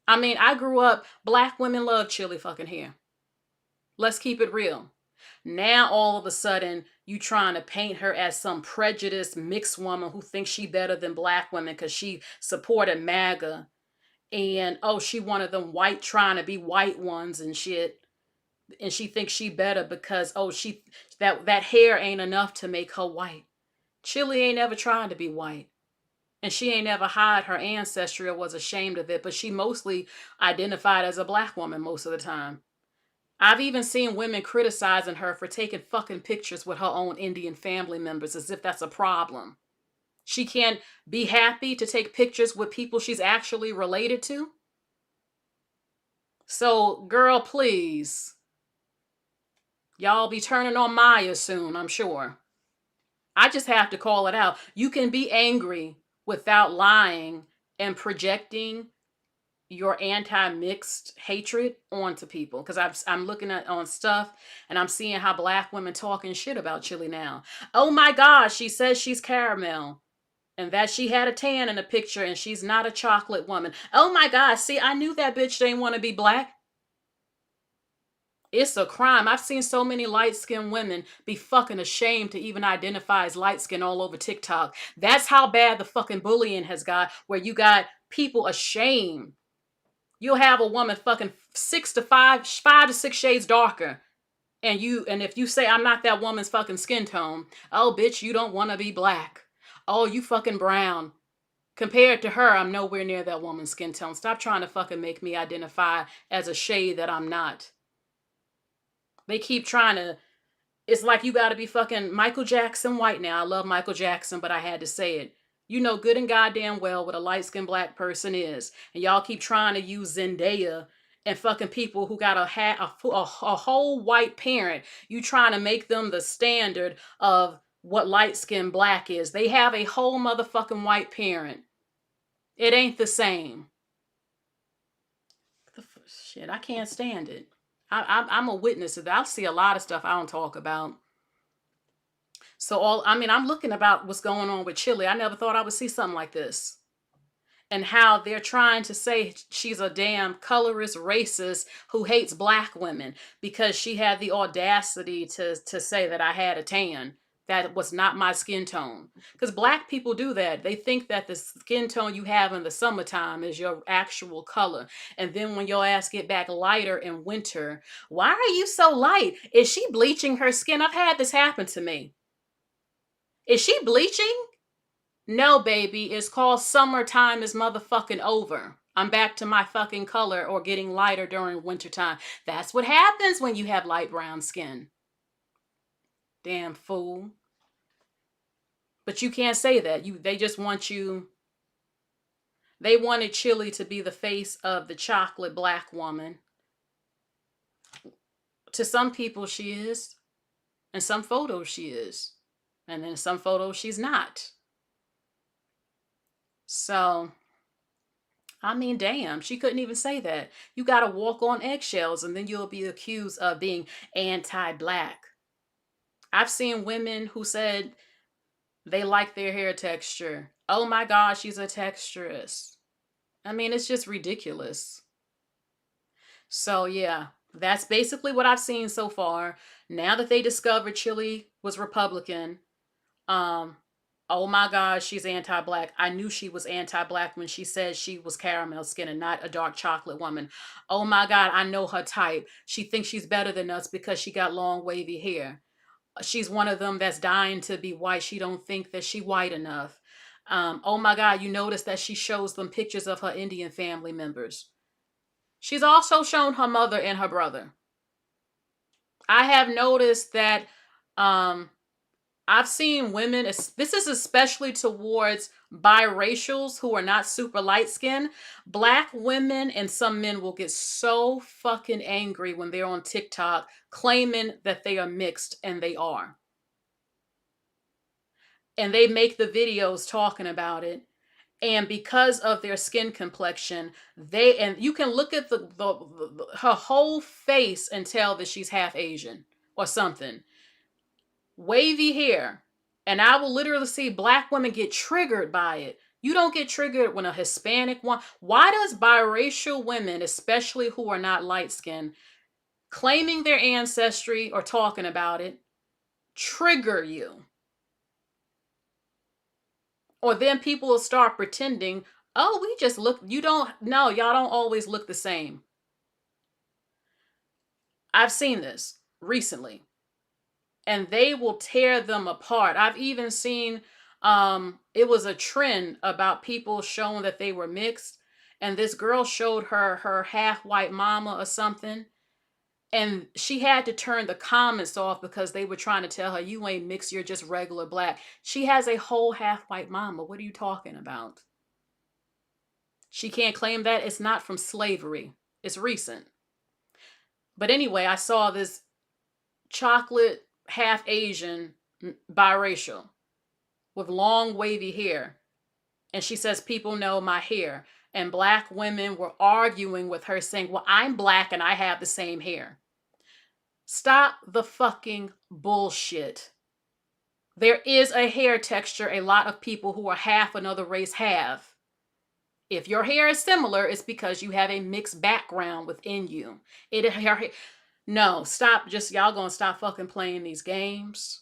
I mean, I grew up, black women love Chilli fucking hair. Let's keep it real. Now, all of a sudden, you trying to paint her as some prejudiced mixed woman who thinks she better than black women because she supported MAGA. And, oh, she one of them white trying to be white ones and shit. And she thinks she better because, oh, that hair ain't enough to make her white. Chilli ain't ever trying to be white. And she ain't ever hide her ancestry or was ashamed of it. But she mostly identified as a black woman most of the time. I've even seen women criticizing her for taking fucking pictures with her own Indian family members as if that's a problem. She can't be happy to take pictures with people she's actually related to. So, girl, please. Y'all be turning on Maya soon, I'm sure. I just have to call it out. You can be angry without lying and projecting your anti-mixed hatred onto people. Because I'm looking on stuff and I'm seeing how black women talking shit about Chilli now. Oh my gosh, she says she's caramel. And that she had a tan in a picture and she's not a chocolate woman. Oh my gosh, see, I knew that bitch didn't want to be black. It's a crime. I've seen so many light-skinned women be fucking ashamed to even identify as light-skinned all over TikTok. That's how bad the fucking bullying has got, where you got people ashamed. You'll have a woman fucking 5 to 6 shades darker. And if you say I'm not that woman's fucking skin tone, oh bitch, you don't want to be black. Oh, you fucking brown. Compared to her, I'm nowhere near that woman's skin tone. Stop trying to fucking make me identify as a shade that I'm not. They keep trying to, it's like you gotta be fucking Michael Jackson white now. I love Michael Jackson, but I had to say it. You know good and goddamn well what a light-skinned black person is. And y'all keep trying to use Zendaya and fucking people who got a whole white parent. You trying to make them the standard of what light-skinned black is. They have a whole motherfucking white parent. It ain't the same. Shit, I can't stand it. I'm a witness to that. I'll see a lot of stuff I don't talk about. So I'm looking about what's going on with Chilli. I never thought I would see something like this. And how they're trying to say she's a damn colorist racist who hates black women because she had the audacity to say that I had a tan. That was not my skin tone. Because black people do that. They think that the skin tone you have in the summertime is your actual color. And then when your ass get back lighter in winter, why are you so light? Is she bleaching her skin? I've had this happen to me. Is she bleaching? No, baby. It's called summertime is motherfucking over. I'm back to my fucking color or getting lighter during wintertime. That's what happens when you have light brown skin. Damn fool. But you can't say that. They just want you. They wanted Chilli to be the face of the chocolate black woman. To some people she is. In some photos she is. And then in some photos she's not. So I mean, damn, she couldn't even say that. You got to walk on eggshells and then you'll be accused of being anti-black. I've seen women who said they like their hair texture. Oh my God, she's a texturist. I mean, it's just ridiculous. So yeah, that's basically what I've seen so far. Now that they discovered Chilli was Republican, um, oh my God, she's anti-black. I knew she was anti-black when she said she was caramel skin and not a dark chocolate woman. Oh my God, I know her type. She thinks she's better than us because she got long wavy hair. She's one of them that's dying to be white. She don't think that she white enough. Oh my God, you notice that she shows them pictures of her Indian family members. She's also shown her mother and her brother. I have noticed that I've seen women, this is especially towards biracials who are not super light skinned. Black women and some men will get so fucking angry when they're on TikTok claiming that they are mixed, and they are. And they make the videos talking about it. And because of their skin complexion, and you can look at her whole face and tell that she's half Asian or something. Wavy hair. And I will literally see black women get triggered by it. You don't get triggered when a Hispanic one. Why does biracial women, especially who are not light skinned, claiming their ancestry or talking about it, trigger you? Or then people will start pretending, oh, we just look, y'all don't always look the same. I've seen this recently. And they will tear them apart. I've even seen, it was a trend about people showing that they were mixed. And this girl showed her half white mama or something. And she had to turn the comments off because they were trying to tell her, you ain't mixed, you're just regular black. She has a whole half white mama. What are you talking about? She can't claim that. It's not from slavery. It's recent. But anyway, I saw this chocolate half Asian biracial with long wavy hair. And she says, people know my hair. And black women were arguing with her saying, well, I'm black and I have the same hair. Stop the fucking bullshit. There is a hair texture a lot of people who are half another race have. If your hair is similar, it's because you have a mixed background within you. No, stop. Just y'all gonna stop fucking playing these games.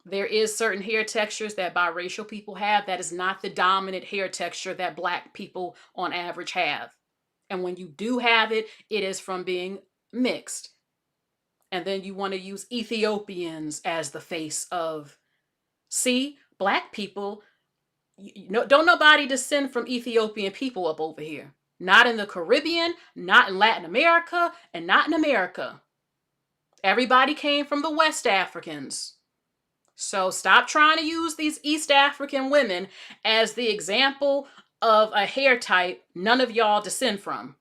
There is certain hair textures that biracial people have that is not the dominant hair texture that black people on average have. And when you do have it, it is from being mixed. And then you want to use Ethiopians as the face of, see, black people, don't nobody descend from Ethiopian people up over here. Not in the Caribbean, not in Latin America, and not in America. Everybody came from the West Africans. So stop trying to use these East African women as the example of a hair type none of y'all descend from.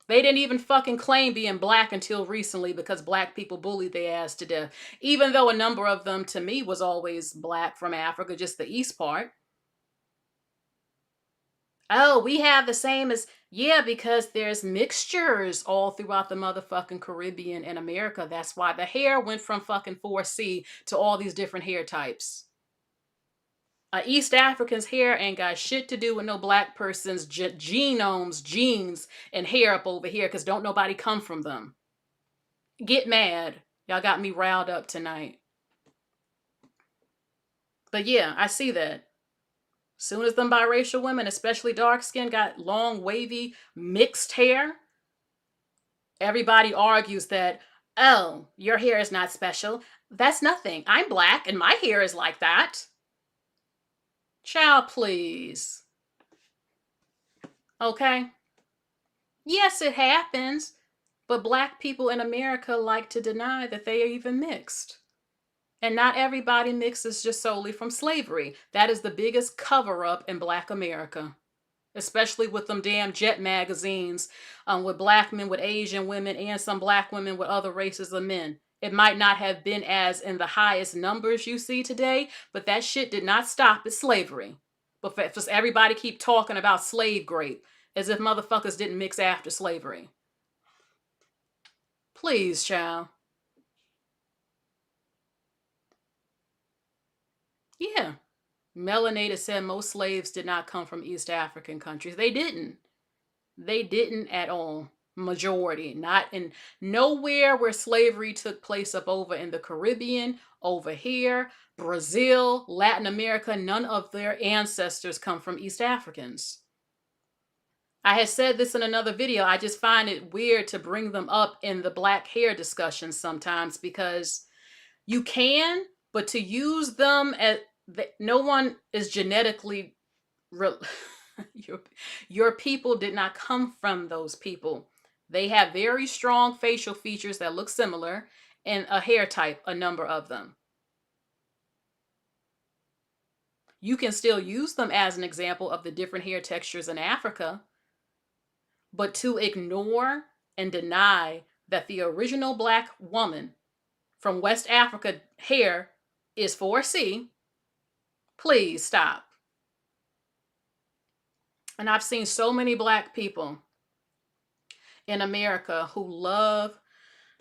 They didn't even fucking claim being black until recently because black people bullied their ass to death. Even though a number of them, to me, was always black from Africa, just the east part. Oh, we have the same as, yeah, because there's mixtures all throughout the motherfucking Caribbean and America. That's why the hair went from fucking 4C to all these different hair types. East African's hair ain't got shit to do with no black person's genomes, genes, and hair up over here because don't nobody come from them. Get mad. Y'all got me riled up tonight. But yeah, I see that. Soon as them biracial women, especially dark skin, got long, wavy, mixed hair, everybody argues that, oh, your hair is not special. That's nothing. I'm black and my hair is like that. Child, please. Okay? Yes, it happens, but black people in America like to deny that they are even mixed. And not everybody mixes just solely from slavery. That is the biggest cover-up in black America. Especially with them damn Jet magazines with black men with Asian women and some black women with other races of men. It might not have been as in the highest numbers you see today, but that shit did not stop at slavery. But just everybody keep talking about slave grape as if motherfuckers didn't mix after slavery. Please, child. Yeah. Melanated said most slaves did not come from East African countries. They didn't. They didn't at all. Majority. Not in nowhere where slavery took place up over in the Caribbean, over here, Brazil, Latin America. None of their ancestors come from East Africans. I had said this in another video. I just find it weird to bring them up in the black hair discussion sometimes because you can, but to use them as no one is genetically your people did not come from those people. They have very strong facial features that look similar and a hair type, a number of them. You can still use them as an example of the different hair textures in Africa, but to ignore and deny that the original black woman from West Africa hair is 4C, please stop. And I've seen so many black people in America who love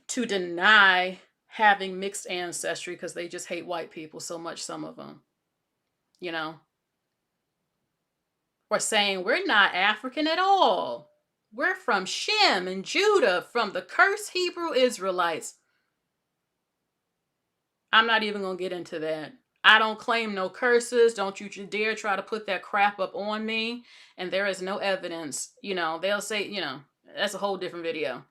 to deny having mixed ancestry because they just hate white people so much, some of them, you know, or saying we're not African at all. We're from Shem and Judah, from the cursed Hebrew Israelites. I'm not even going to get into that. I don't claim no curses. Don't you dare try to put that crap up on me. And there is no evidence. You know, they'll say, you know, that's a whole different video.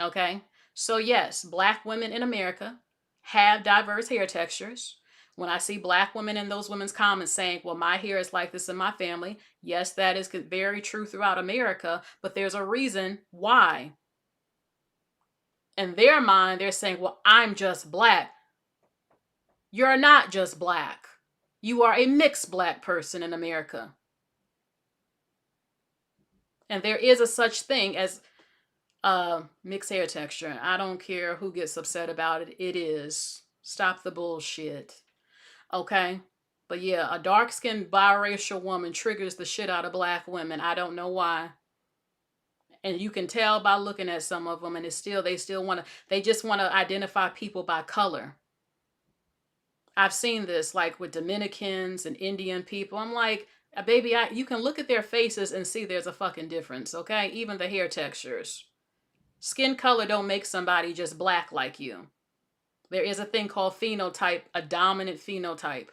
Okay? So yes, black women in America have diverse hair textures. When I see black women in those women's comments saying, well, my hair is like this in my family. Yes, that is very true throughout America, but there's a reason why. In their mind, they're saying, well, I'm just black. You're not just black. You are a mixed black person in America. And there is a such thing as mixed hair texture. I don't care who gets upset about it. It is. Stop the bullshit. Okay? But yeah, a dark-skinned biracial woman triggers the shit out of black women. I don't know why. And you can tell by looking at some of them, and they just want to identify people by color. I've seen this like with Dominicans and Indian people. I'm like, baby, you can look at their faces and see there's a fucking difference, okay? Even the hair textures. Skin color don't make somebody just black like you. There is a thing called phenotype, a dominant phenotype.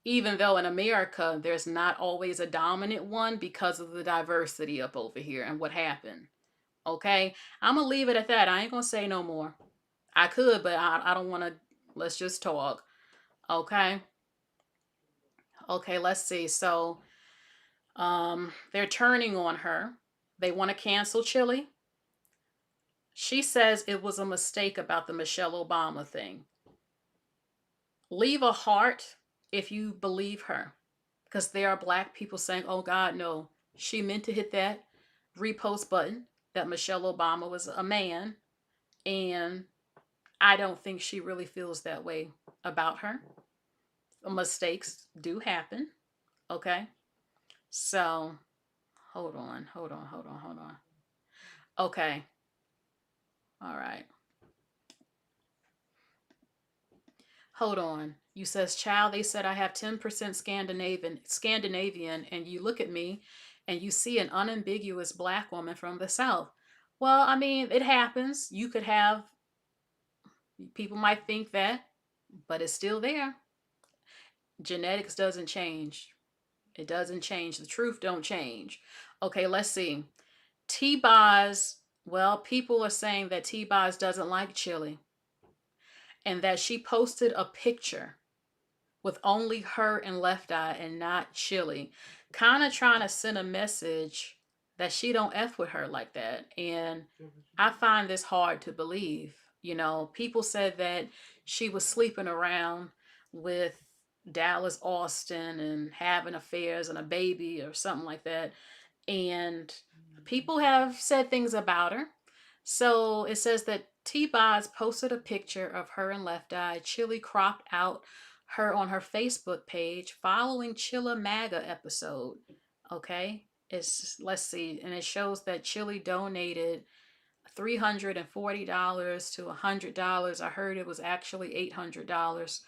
Even though in America, there's not always a dominant one because of the diversity up over here and what happened. Okay? I'm going to leave it at that. I ain't going to say no more. I could, but I don't want to. Let's just talk. Okay? Okay, let's see. So, they're turning on her. They want to cancel Chilli. She says it was a mistake about the Michelle Obama thing. Leave a heart if you believe her. Because there are black people saying, oh God, no. She meant to hit that repost button that Michelle Obama was a man. And I don't think she really feels that way about her. Mistakes do happen. Okay. So, hold on. Okay. All right. Hold on. You says, child, they said I have 10% Scandinavian, and you look at me and you see an unambiguous black woman from the South. Well, I mean, it happens. You could have, people might think that, but it's still there. Genetics doesn't change. It doesn't change. The truth don't change. Okay, let's see. T-Boz, well, people are saying that T-Boz doesn't like Chilli. And that she posted a picture with only her and Left Eye and not Chilli. Kind of trying to send a message that she don't F with her like that. And I find this hard to believe. You know, people said that she was sleeping around with Dallas Austin and having affairs and a baby or something like that. And people have said things about her. So it says that T-Boz posted a picture of her and Left Eye. Chilli cropped out her on her Facebook page following Chilla MAGA episode. Okay, let's see, and it shows that Chilli donated $340 to $100. I heard it was actually $800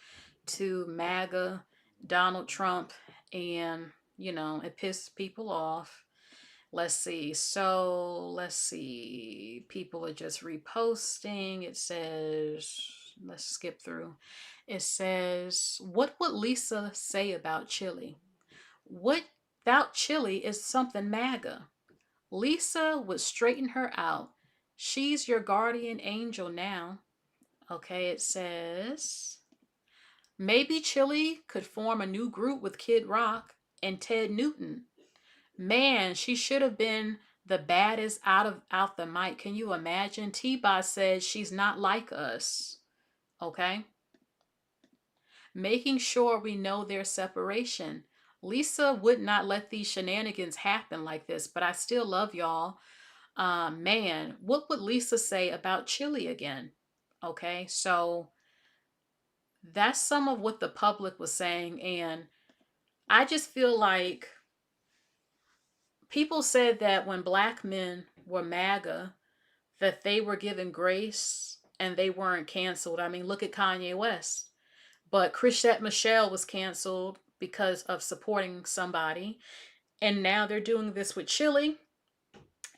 to MAGA Donald Trump, and it pissed people off. Let's see. So let's see. People are just reposting. It says, let's skip through. It says, what would Lisa say about Chilli? What about Chilli is something MAGA. Lisa would straighten her out. She's your guardian angel now. Okay, it says, maybe Chilli could form a new group with Kid Rock and Ted Newton. Man, she should have been the baddest out the mic. Can you imagine? T-Bot said she's not like us. Okay? Making sure we know their separation. Lisa would not let these shenanigans happen like this, but I still love y'all. Man, what would Lisa say about Chilli again? Okay, so that's some of what the public was saying, and I just feel like people said that when black men were MAGA, that they were given grace and they weren't canceled. I mean, look at Kanye West. But Chrisette Michele was canceled because of supporting somebody. And now they're doing this with Chilli.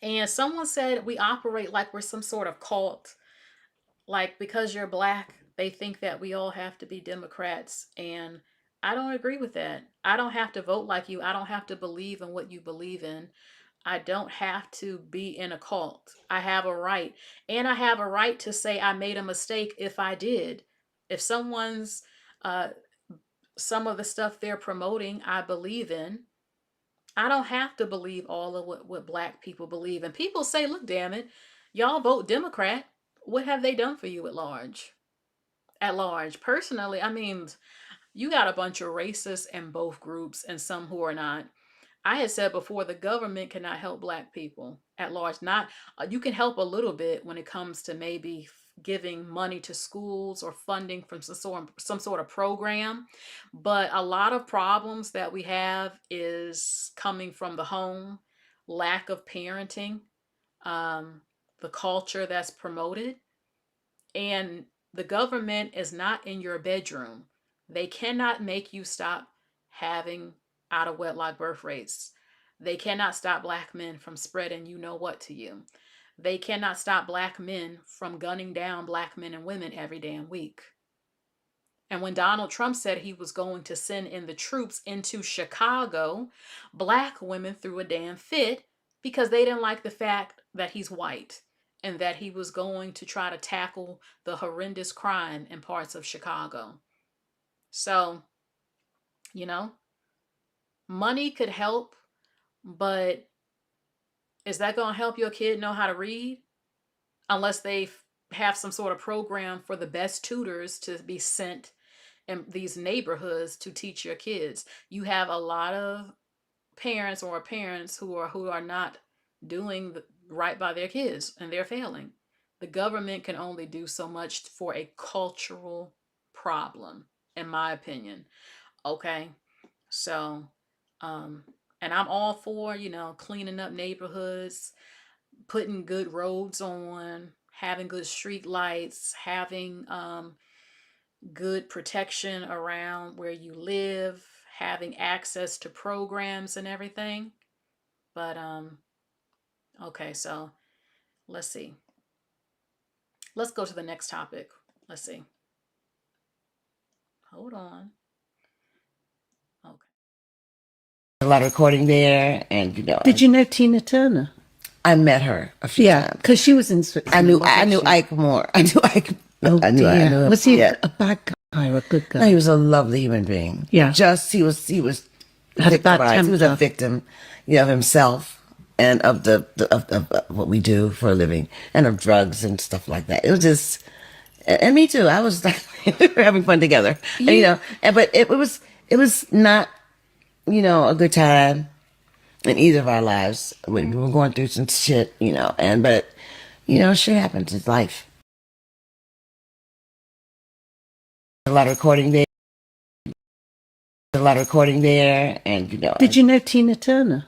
And someone said we operate like we're some sort of cult. Like, because you're black, they think that we all have to be Democrats. And I don't agree with that. I don't have to vote like you. I don't have to believe in what you believe in. I don't have to be in a cult. I have a right. And I have a right to say I made a mistake if I did. If someone's, some of the stuff they're promoting, I believe in, I don't have to believe all of what black people believe. And people say, look, damn it, y'all vote Democrat. What have they done for you at large? At large. Personally, I mean, you got a bunch of racists in both groups and some who are not. I had said before, the government cannot help black people at large. Not you can help a little bit when it comes to maybe giving money to schools or funding from some sort of program. But a lot of problems that we have is coming from the home, lack of parenting, the culture that's promoted. And the government is not in your bedroom. They cannot make you stop having out of wedlock birth rates. They cannot stop black men from spreading you know what to you. They cannot stop black men from gunning down black men and women every damn week. And when Donald Trump said he was going to send in the troops into Chicago, black women threw a damn fit because they didn't like the fact that he's white and that he was going to try to tackle the horrendous crime in parts of Chicago. So, money could help, but is that going to help your kid know how to read? Unless they have some sort of program for the best tutors to be sent in these neighborhoods to teach your kids. You have a lot of parents who are not doing right by their kids, and they're failing. The government can only do so much for a cultural problem, in my opinion. Okay, so and I'm all for cleaning up neighborhoods, putting good roads on, having good street lights, having good protection around where you live, having access to programs and everything. But okay, so let's see. Let's go to the next topic. Let's see. Hold on. Okay. A lot of recording there, and Did you know Tina Turner? I met her a few times. Because she was in Switzerland. I knew Ike more. I knew Ike. Oh, I knew him. Was he a bad guy or a good guy? No, he was a lovely human being. Yeah. He was Had a bad victimized. He was a temper. victim, of himself and of of what we do for a living, and of drugs and stuff like that. It was just, and me too. I was like, we were having fun together, but it was not, a good time in either of our lives. We were going through some shit, but shit happens. It's life. A lot of recording there. a lot of recording there, and Did you know Tina Turner?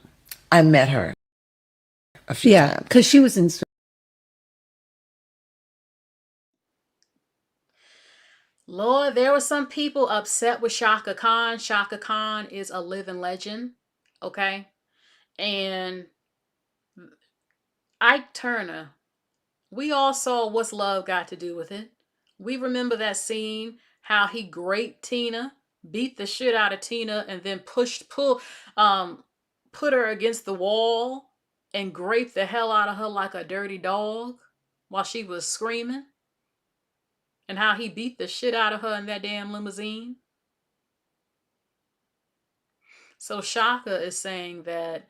I met her a few Yeah, times. because she was in. Lord, there were some people upset with Shaka Khan. Shaka Khan is a living legend, okay? And Ike Turner, we all saw what's love got to do with it. We remember that scene, how he raped Tina, beat the shit out of Tina, and then put her against the wall and graped the hell out of her like a dirty dog while she was screaming. And how he beat the shit out of her in that damn limousine. So Shaka is saying that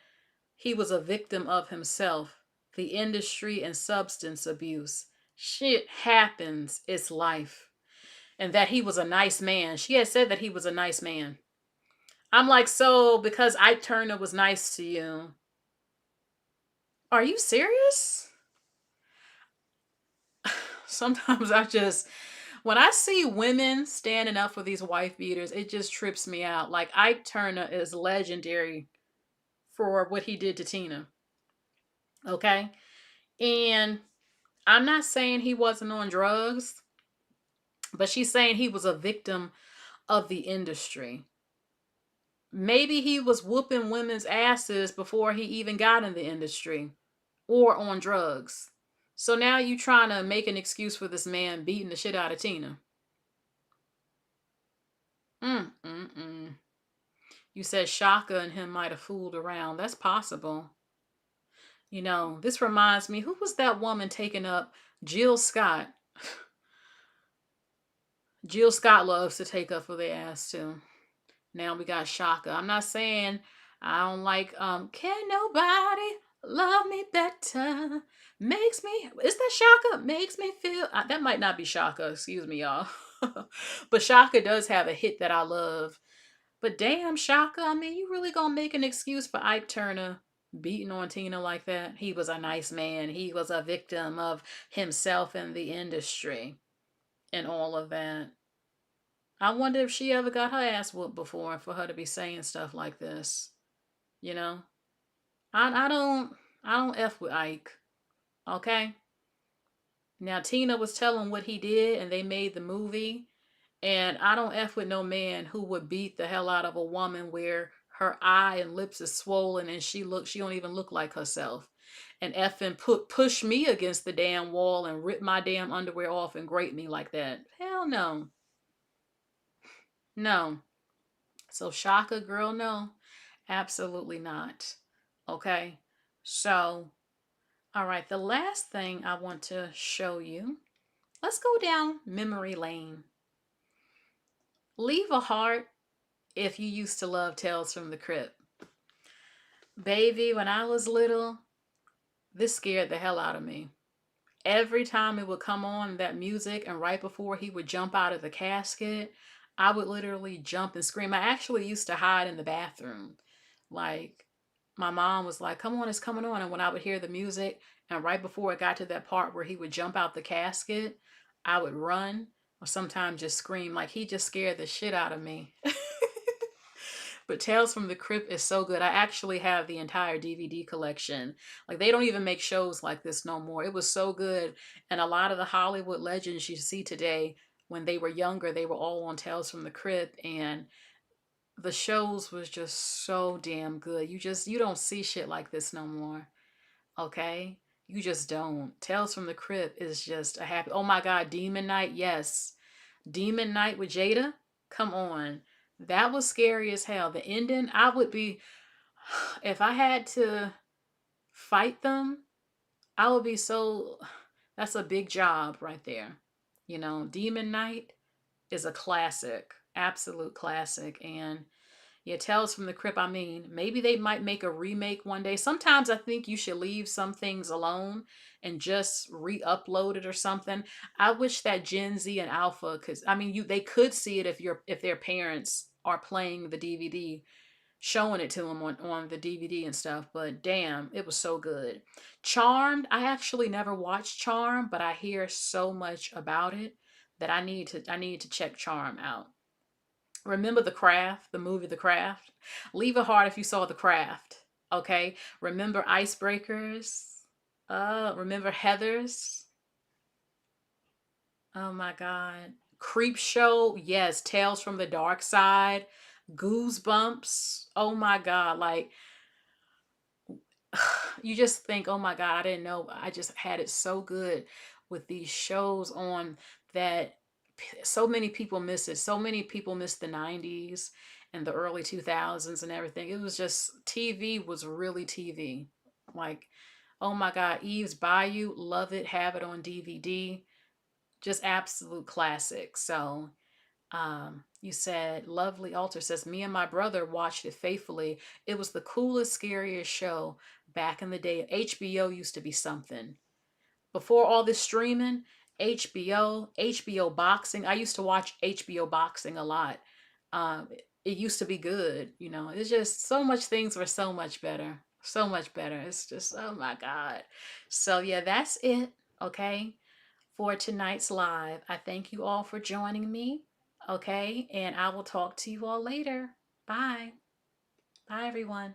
he was a victim of himself, the industry, and substance abuse. Shit happens. It's life. And that he was a nice man. She had said that he was a nice man. I'm like, so because Ike Turner was nice to you, are you serious? Sometimes when I see women standing up for these wife beaters, it just trips me out. Like Ike Turner is legendary for what he did to Tina. Okay? And I'm not saying he wasn't on drugs, but she's saying he was a victim of the industry. Maybe he was whooping women's asses before he even got in the industry or on drugs. So now you trying to make an excuse for this man beating the shit out of Tina. You said Shaka and him might have fooled around. That's possible. This reminds me, who was that woman taking up Jill Scott? Jill Scott loves to take up for their ass too. Now we got Shaka. I'm not saying I don't like can nobody love me better. Is that Shaka? Makes me feel that might not be Shaka, excuse me, y'all. But Shaka does have a hit that I love. But damn, Shaka, I mean, you really gonna make an excuse for Ike Turner beating on Tina like that? He was a nice man. He was a victim of himself and the industry and all of that. I wonder if she ever got her ass whooped before for her to be saying stuff like this. I don't F with Ike. Okay? Now Tina was telling what he did and they made the movie. And I don't F with no man who would beat the hell out of a woman where her eye and lips is swollen and she don't even look like herself. And effing push me against the damn wall and rip my damn underwear off and grape me like that. Hell no. No. So Shaka, girl, no. Absolutely not. Okay? So, all right, the last thing I want to show you. Let's go down memory lane. Leave a heart if you used to love Tales from the Crypt. Baby, when I was little, this scared the hell out of me. Every time it would come on, that music, and right before he would jump out of the casket, I would literally jump and scream. I actually used to hide in the bathroom. Like, my mom was like, come on, it's coming on. And when I would hear the music, and right before it got to that part where he would jump out the casket, I would run or sometimes just scream. Like, he just scared the shit out of me. But Tales from the Crypt is so good. I actually have the entire DVD collection. Like, they don't even make shows like this no more. It was so good. And a lot of the Hollywood legends you see today, when they were younger, they were all on Tales from the Crypt. And the shows was just so damn good. You don't see shit like this no more. Okay? You just don't. Tales from the Crypt is just a happy. Oh my God, Demon Night, yes. Demon Night with Jada? Come on. That was scary as hell. The ending, I would be, if I had to fight them, I would be so, that's a big job right there. Demon Night is a classic, absolute classic. And yeah, Tales from the Crypt, I mean, maybe they might make a remake one day. Sometimes I think you should leave some things alone and just re-upload it or something. I wish that Gen Z and Alpha, because I mean, they could see it if their parents are playing the DVD, showing it to them on the DVD and stuff. But damn, it was so good. Charmed, I actually never watched Charmed, but I hear so much about it that I need to check Charm out. Remember The Craft, the movie The Craft? Leave a heart if you saw The Craft. Okay. Remember Icebreakers? Remember Heathers? Oh my God. Creep Show. Yes. Tales from the Dark Side. Goosebumps. Oh my God. Like, you just think, oh my God, I didn't know. I just had it so good with these shows on that so many people miss it. So many people miss the 90s and the early 2000s and everything. It was just, TV was really TV. Like, oh my God, Eve's Bayou, love it, have it on DVD. Just absolute classic. So, you said, Lovely Altar says, me and my brother watched it faithfully. It was the coolest, scariest show back in the day. HBO used to be something. Before all this streaming, HBO Boxing. I used to watch HBO Boxing a lot. It used to be good. It's just so much things were so much better. So much better. It's just, oh my God. So, yeah, that's it. Okay. For tonight's live. I thank you all for joining me. Okay. And I will talk to you all later. Bye. Bye, everyone.